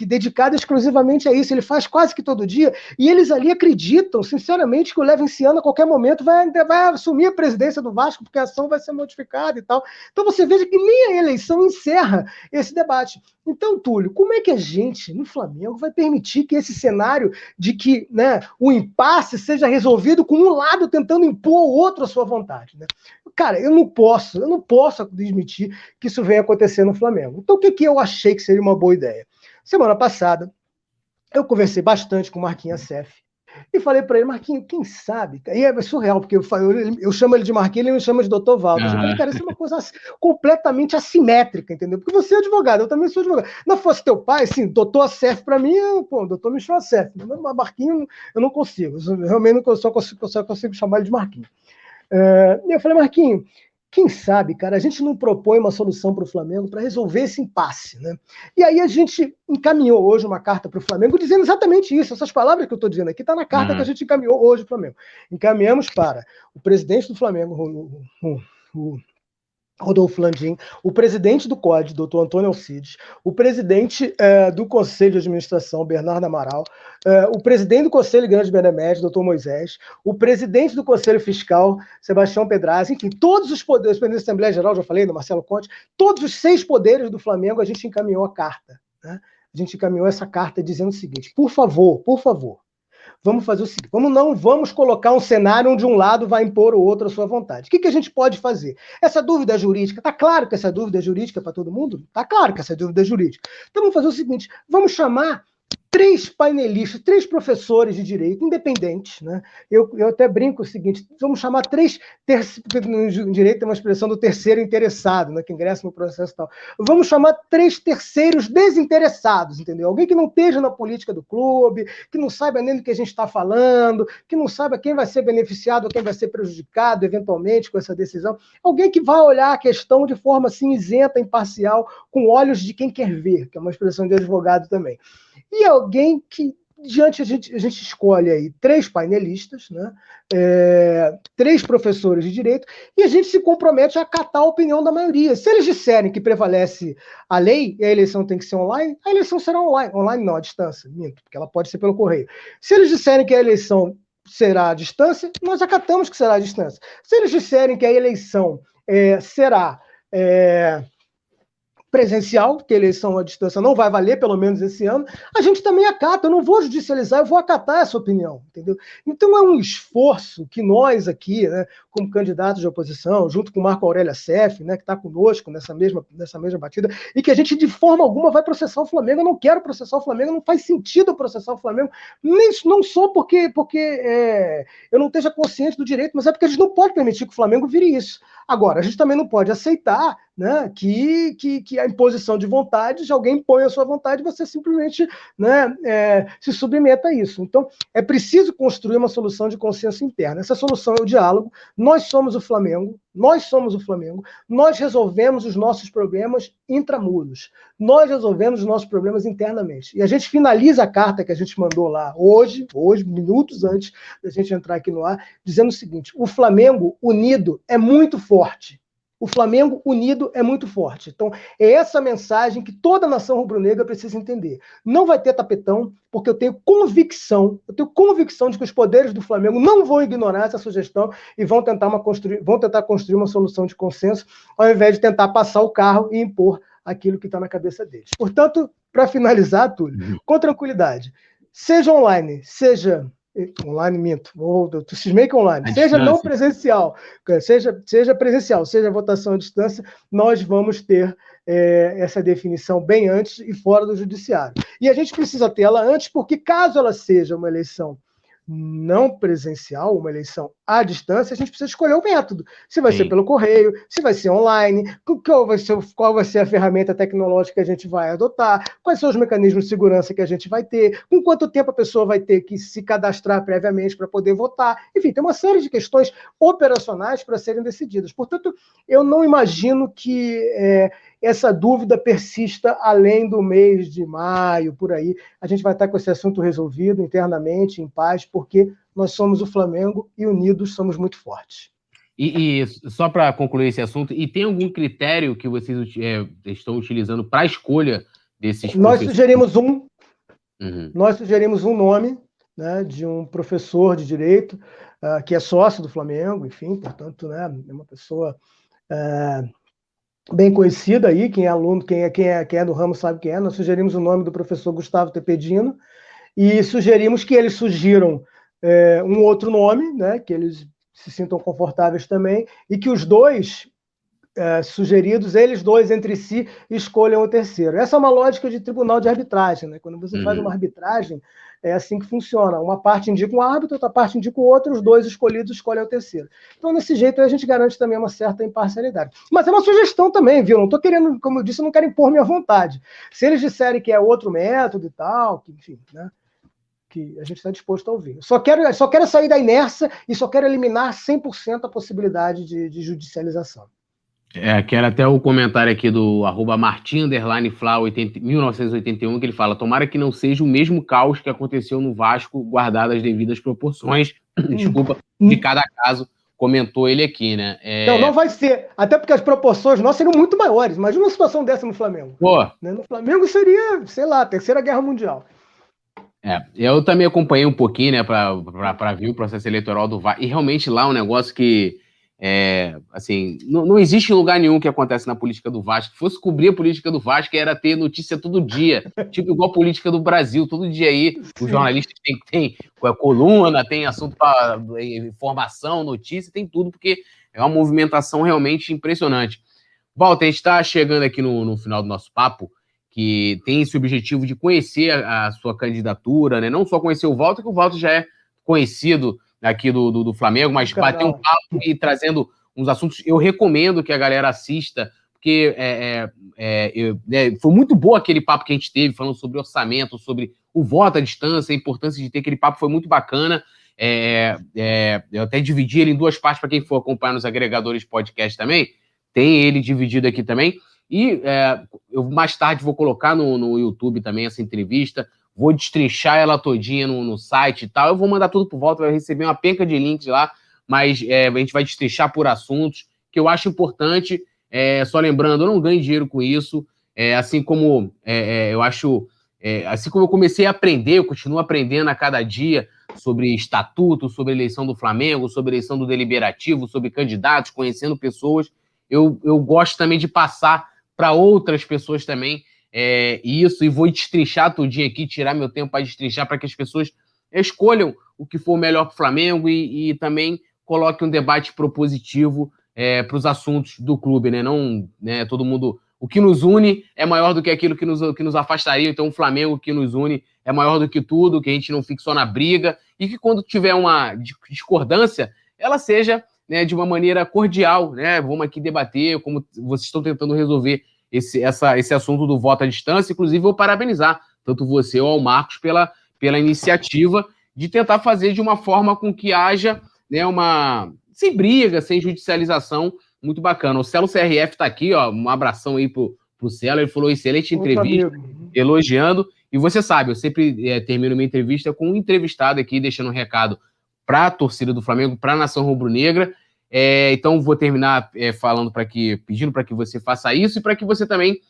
dedicada exclusivamente a isso. Ele faz quase que todo dia, e eles ali acreditam, sinceramente, que o Levinciano, a qualquer momento, vai assumir a presidência do Vasco, porque a ação vai ser modificada e tal. Então você veja que nem a eleição encerra esse debate. Então, Túlio, como é que a gente, no Flamengo, vai permitir que esse cenário de que, né, o impasse seja resolvido com um lado tentando impor ao outro a sua vontade, né? Cara, eu não posso admitir que isso venha acontecer no Flamengo. Então, o que eu achei que seria uma boa ideia? Semana passada, eu conversei bastante com o Marquinhos Assef e falei para ele, Marquinhos, quem sabe? E é surreal, porque eu chamo ele de Marquinhos, ele me chama de Dr. Valdas. Eu falei, cara, isso é uma coisa completamente assimétrica, entendeu? Porque você é advogado, eu também sou advogado. Não fosse teu pai, assim, doutor Assef para mim, o doutor me chama Assef. Mas Marquinhos, eu não consigo. Eu realmente só consigo chamar ele de Marquinhos. E eu falei, Marquinhos, quem sabe, cara, a gente não propõe uma solução para o Flamengo para resolver esse impasse, né? E aí a gente encaminhou hoje uma carta para o Flamengo dizendo exatamente isso. Essas palavras que eu estou dizendo aqui está na carta que a gente encaminhou hoje para o Flamengo. Encaminhamos para o presidente do Flamengo, o Rodolfo Landim, o presidente do COD, doutor Antônio Alcides, o presidente do Conselho de Administração, Bernardo Amaral, o presidente do Conselho Grande de Benemédio, doutor Moisés, o presidente do Conselho Fiscal, Sebastião Pedrazzi, enfim, todos os poderes, o presidente da Assembleia Geral, já falei, do Marcelo Conte, todos os 6 poderes do Flamengo, a gente encaminhou a carta, né? A gente encaminhou essa carta dizendo o seguinte, por favor, vamos fazer o seguinte, vamos colocar um cenário onde um lado vai impor o outro a sua vontade. O que a gente pode fazer? Essa dúvida jurídica, está claro que essa dúvida é jurídica para todo mundo? Está claro que essa dúvida é jurídica. Então vamos fazer o seguinte, vamos chamar 3 painelistas, 3 professores de direito independentes, né? Eu até brinco o seguinte, vamos chamar 3, no direito tem uma expressão do terceiro interessado, né, que ingressa no processo e tal. Vamos chamar 3 terceiros desinteressados, entendeu? Alguém que não esteja na política do clube, que não saiba nem do que a gente está falando, que não saiba quem vai ser beneficiado ou quem vai ser prejudicado, eventualmente, com essa decisão. Alguém que vai olhar a questão de forma assim, isenta, imparcial, com olhos de quem quer ver, que é uma expressão de advogado também. E alguém que, diante a gente escolhe aí 3 painelistas, né? 3 professores de direito, e a gente se compromete a acatar a opinião da maioria. Se eles disserem que prevalece a lei e a eleição tem que ser online, a eleição será online. Online não, à distância, minto, porque ela pode ser pelo correio. Se eles disserem que a eleição será à distância, nós acatamos que será à distância. Se eles disserem que a eleição será presencial, que a eleição à distância não vai valer, pelo menos esse ano, a gente também acata, eu não vou judicializar, eu vou acatar essa opinião, entendeu? Então é um esforço que nós aqui, né, como candidatos de oposição, junto com o Marco Aurélio Assef, né, que está conosco nessa mesma batida, e que a gente de forma alguma vai processar o Flamengo, eu não quero processar o Flamengo, não faz sentido processar o Flamengo, não só porque eu não esteja consciente do direito, mas é porque a gente não pode permitir que o Flamengo vire isso. Agora, a gente também não pode aceitar, né, que a imposição de vontade, de alguém impõe a sua vontade, você simplesmente, né, se submeta a isso. Então, é preciso construir uma solução de consenso interno. Essa solução é o diálogo. Nós somos o Flamengo, nós resolvemos os nossos problemas intramuros, nós resolvemos os nossos problemas internamente. E a gente finaliza a carta que a gente mandou lá hoje, minutos antes da gente entrar aqui no ar, dizendo o seguinte, o Flamengo unido é muito forte. O Flamengo unido é muito forte. Então, é essa mensagem que toda a nação rubro-negra precisa entender. Não vai ter tapetão, porque eu tenho convicção de que os poderes do Flamengo não vão ignorar essa sugestão e vão tentar construir uma solução de consenso, ao invés de tentar passar o carro e impor aquilo que está na cabeça deles. Portanto, para finalizar, Túlio, com tranquilidade, seja online, seja minto, eu cismei que online, seja não presencial, seja presencial, seja votação à distância, nós vamos ter essa definição bem antes e fora do judiciário. E a gente precisa ter ela antes, porque caso ela seja uma eleição não presencial, uma eleição à distância, a gente precisa escolher o método. Se vai ser pelo correio, se vai ser online, qual vai ser a ferramenta tecnológica que a gente vai adotar, quais são os mecanismos de segurança que a gente vai ter, com quanto tempo a pessoa vai ter que se cadastrar previamente para poder votar. Enfim, tem uma série de questões operacionais para serem decididas. Portanto, eu não imagino que essa dúvida persista além do mês de maio, por aí. A gente vai estar com esse assunto resolvido internamente, em paz, porque nós somos o Flamengo e unidos somos muito fortes. E só para concluir esse assunto, e tem algum critério que vocês estão utilizando para a escolha desses Nós professores? Nós sugerimos um nome, né, de um professor de direito que é sócio do Flamengo, enfim, portanto, né, é uma pessoa bem conhecida aí, quem é aluno, quem é do ramo sabe quem é. Nós sugerimos o nome do professor Gustavo Tepedino e sugerimos que eles sugiram um outro nome, né, que eles se sintam confortáveis também, e que os dois sugeridos, eles dois entre si escolham o terceiro. Essa é uma lógica de tribunal de arbitragem, né? Quando você faz uma arbitragem, é assim que funciona. Uma parte indica um árbitro, outra parte indica o outro, os dois escolhidos escolhem o terceiro. Então, desse jeito, a gente garante também uma certa imparcialidade. Mas é uma sugestão também, viu? Não estou querendo, como eu disse, eu não quero impor minha vontade. Se eles disserem que é outro método e tal, que, enfim, né? Que a gente está disposto a ouvir. Só quero sair da inércia e só quero eliminar 100% a possibilidade de judicialização. Quero até o comentário aqui do @Martim_Fla 1981, que ele fala: tomara que não seja o mesmo caos que aconteceu no Vasco, guardado as devidas proporções, desculpa, de cada caso, comentou ele aqui, né? Não vai ser, até porque as proporções nossas seriam muito maiores. Imagina uma situação dessa no Flamengo. Pô. Né? No Flamengo seria, sei lá, a Terceira Guerra Mundial. Eu também acompanhei um pouquinho, né, para ver o processo eleitoral do Vasco, e realmente lá é um negócio que assim, não existe lugar nenhum que acontece na política do Vasco. Se fosse cobrir a política do Vasco, era ter notícia todo dia, tipo igual a política do Brasil, todo dia aí. Os jornalistas tem coluna, tem assunto para informação, notícia, tem tudo, porque é uma movimentação realmente impressionante. Walter, a gente está chegando aqui no final do nosso papo, que tem esse objetivo de conhecer a sua candidatura, né? Não só conhecer o Walter, que o Walter já é conhecido aqui do Flamengo, mas bater um papo e trazendo uns assuntos. Eu recomendo que a galera assista, porque foi muito bom aquele papo que a gente teve, falando sobre orçamento, sobre o voto à distância, a importância de ter aquele papo foi muito bacana. Eu até dividi ele em duas partes para quem for acompanhar nos agregadores de podcast também. Tem ele dividido aqui também. E eu mais tarde vou colocar no YouTube também essa entrevista. Vou destrinchar ela todinha no site e tal. Eu vou mandar tudo por volta, vai receber uma penca de links lá, mas a gente vai destrinchar por assuntos que eu acho importante. Só lembrando, eu não ganho dinheiro com isso. Assim como eu acho... assim como eu comecei a aprender, eu continuo aprendendo a cada dia sobre estatuto, sobre eleição do Flamengo, sobre eleição do Deliberativo, sobre candidatos, conhecendo pessoas. Eu gosto também de passar para outras pessoas também isso, e vou destrinchar tudinho aqui, tirar meu tempo para destrinchar, para que as pessoas escolham o que for melhor para o Flamengo e também coloquem um debate propositivo para os assuntos do clube, né? Não, né, todo mundo... O que nos une é maior do que aquilo que nos afastaria, então o Flamengo que nos une é maior do que tudo, que a gente não fique só na briga, e que quando tiver uma discordância, ela seja, né, de uma maneira cordial, né? Vamos aqui debater como vocês estão tentando resolver esse assunto do voto à distância. Inclusive, vou parabenizar tanto você ou o Marcos pela iniciativa de tentar fazer de uma forma com que haja, né, sem briga, sem judicialização, muito bacana. O Celo CRF está aqui, ó, um abração aí pro Celo, ele falou: excelente entrevista, elogiando, e você sabe, eu sempre termino minha entrevista com um entrevistado aqui, deixando um recado para a torcida do Flamengo, para a nação rubro-negra. Então vou terminar pedindo para que você faça isso e para que você também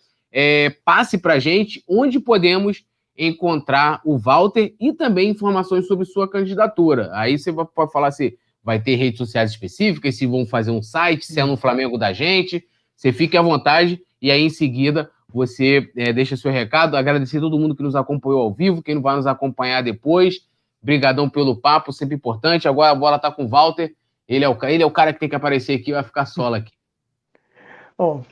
passe para a gente onde podemos encontrar o Walter e também informações sobre sua candidatura. Aí você pode falar se vai ter redes sociais específicas, se vão fazer um site, se é no Flamengo da gente. Você fique à vontade e aí em seguida você deixa seu recado. Agradecer a todo mundo que nos acompanhou ao vivo, quem não vai nos acompanhar depois. Brigadão pelo papo, sempre importante. Agora a bola está com o Walter. Ele é o cara que tem que aparecer aqui, vai ficar solo aqui. Bom,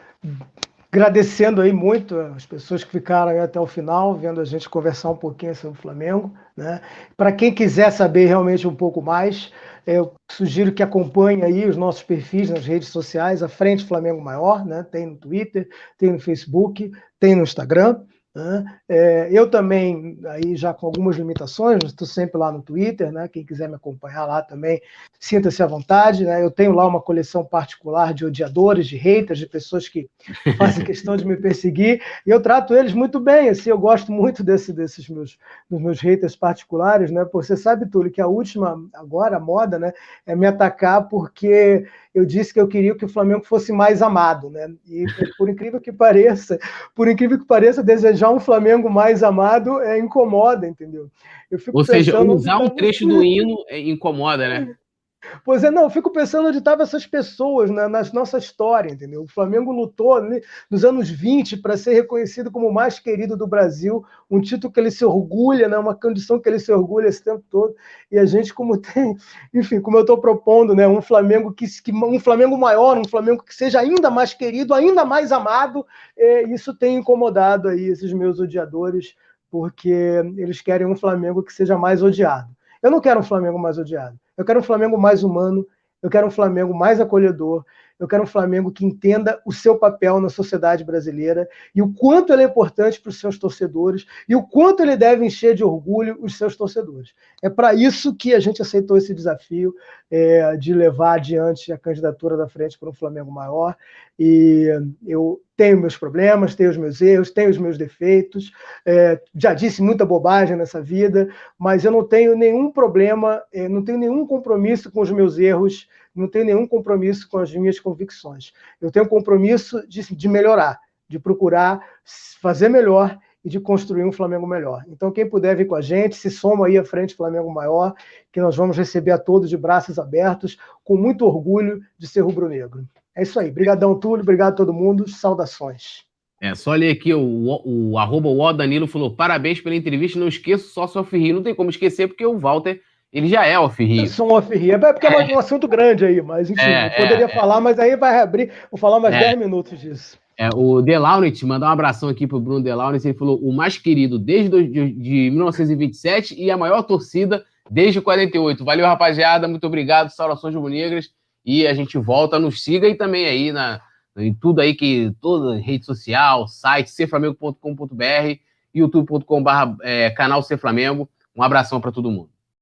agradecendo aí muito as pessoas que ficaram aí até o final, vendo a gente conversar um pouquinho sobre o Flamengo, né? Para quem quiser saber realmente um pouco mais, eu sugiro que acompanhe aí os nossos perfis nas redes sociais, a Frente Flamengo Maior, né? Tem no Twitter, tem no Facebook, tem no Instagram. Eu também, aí já com algumas limitações, estou sempre lá no Twitter, né? Quem quiser me acompanhar lá também, sinta-se à vontade, né? Eu tenho lá uma coleção particular de odiadores, de haters, de pessoas que fazem questão de me perseguir, e eu trato eles muito bem, assim, eu gosto muito dos meus haters particulares, né? Você sabe, Túlio, que a última, agora, a moda, né, é me atacar porque eu disse que eu queria que o Flamengo fosse mais amado, né? E por incrível que pareça, desejar já um Flamengo mais amado incomoda, entendeu? Eu fico Ou seja, usar um trecho do hino incomoda, né? Pois é, não, eu fico pensando onde estavam essas pessoas na nossa história, entendeu? O Flamengo lutou nos anos 20 para ser reconhecido como o mais querido do Brasil, um título que ele se orgulha, né? Uma condição que ele se orgulha esse tempo todo, e a gente, como tem, enfim, como eu estou propondo, né? Um Flamengo um Flamengo maior, um Flamengo que seja ainda mais querido, ainda mais amado, isso tem incomodado aí esses meus odiadores, porque eles querem um Flamengo que seja mais odiado. Eu não quero um Flamengo mais odiado. Eu quero um Flamengo mais humano, eu quero um Flamengo mais acolhedor, eu quero um Flamengo que entenda o seu papel na sociedade brasileira e o quanto ele é importante para os seus torcedores e o quanto ele deve encher de orgulho os seus torcedores. É para isso que a gente aceitou esse desafio de levar adiante a candidatura da frente para um Flamengo maior. E eu tenho meus problemas, tenho os meus erros, tenho os meus defeitos, já disse muita bobagem nessa vida, mas eu não tenho nenhum problema, não tenho nenhum compromisso com os meus erros, não tenho nenhum compromisso com as minhas convicções. Eu tenho compromisso de melhorar, de procurar fazer melhor e de construir um Flamengo melhor. Então, quem puder vir com a gente, se soma aí à frente Flamengo Maior, que nós vamos receber a todos de braços abertos, com muito orgulho de ser rubro-negro. É isso aí. Obrigadão, Túlio. Obrigado a todo mundo. Saudações. Só ler aqui, o @ Danilo falou, parabéns pela entrevista, não esqueço, sócio off-rio. Não tem como esquecer, porque o Walter, ele já é off-rio. Eu sou um off-rio. É porque é um assunto grande aí, mas enfim, eu poderia falar, mas aí vai abrir, vou falar mais 10 minutos disso. O Delaunit, mandar um abração aqui pro Bruno Delaunit, ele falou, o mais querido desde de 1927 e a maior torcida desde 48. Valeu, rapaziada, muito obrigado, saudações rubro-negras, e a gente volta, nos siga e também aí em tudo aí, toda rede social, site, cflamengo.com.br, youtube.com/canal Cflamengo. Um abração para todo mundo.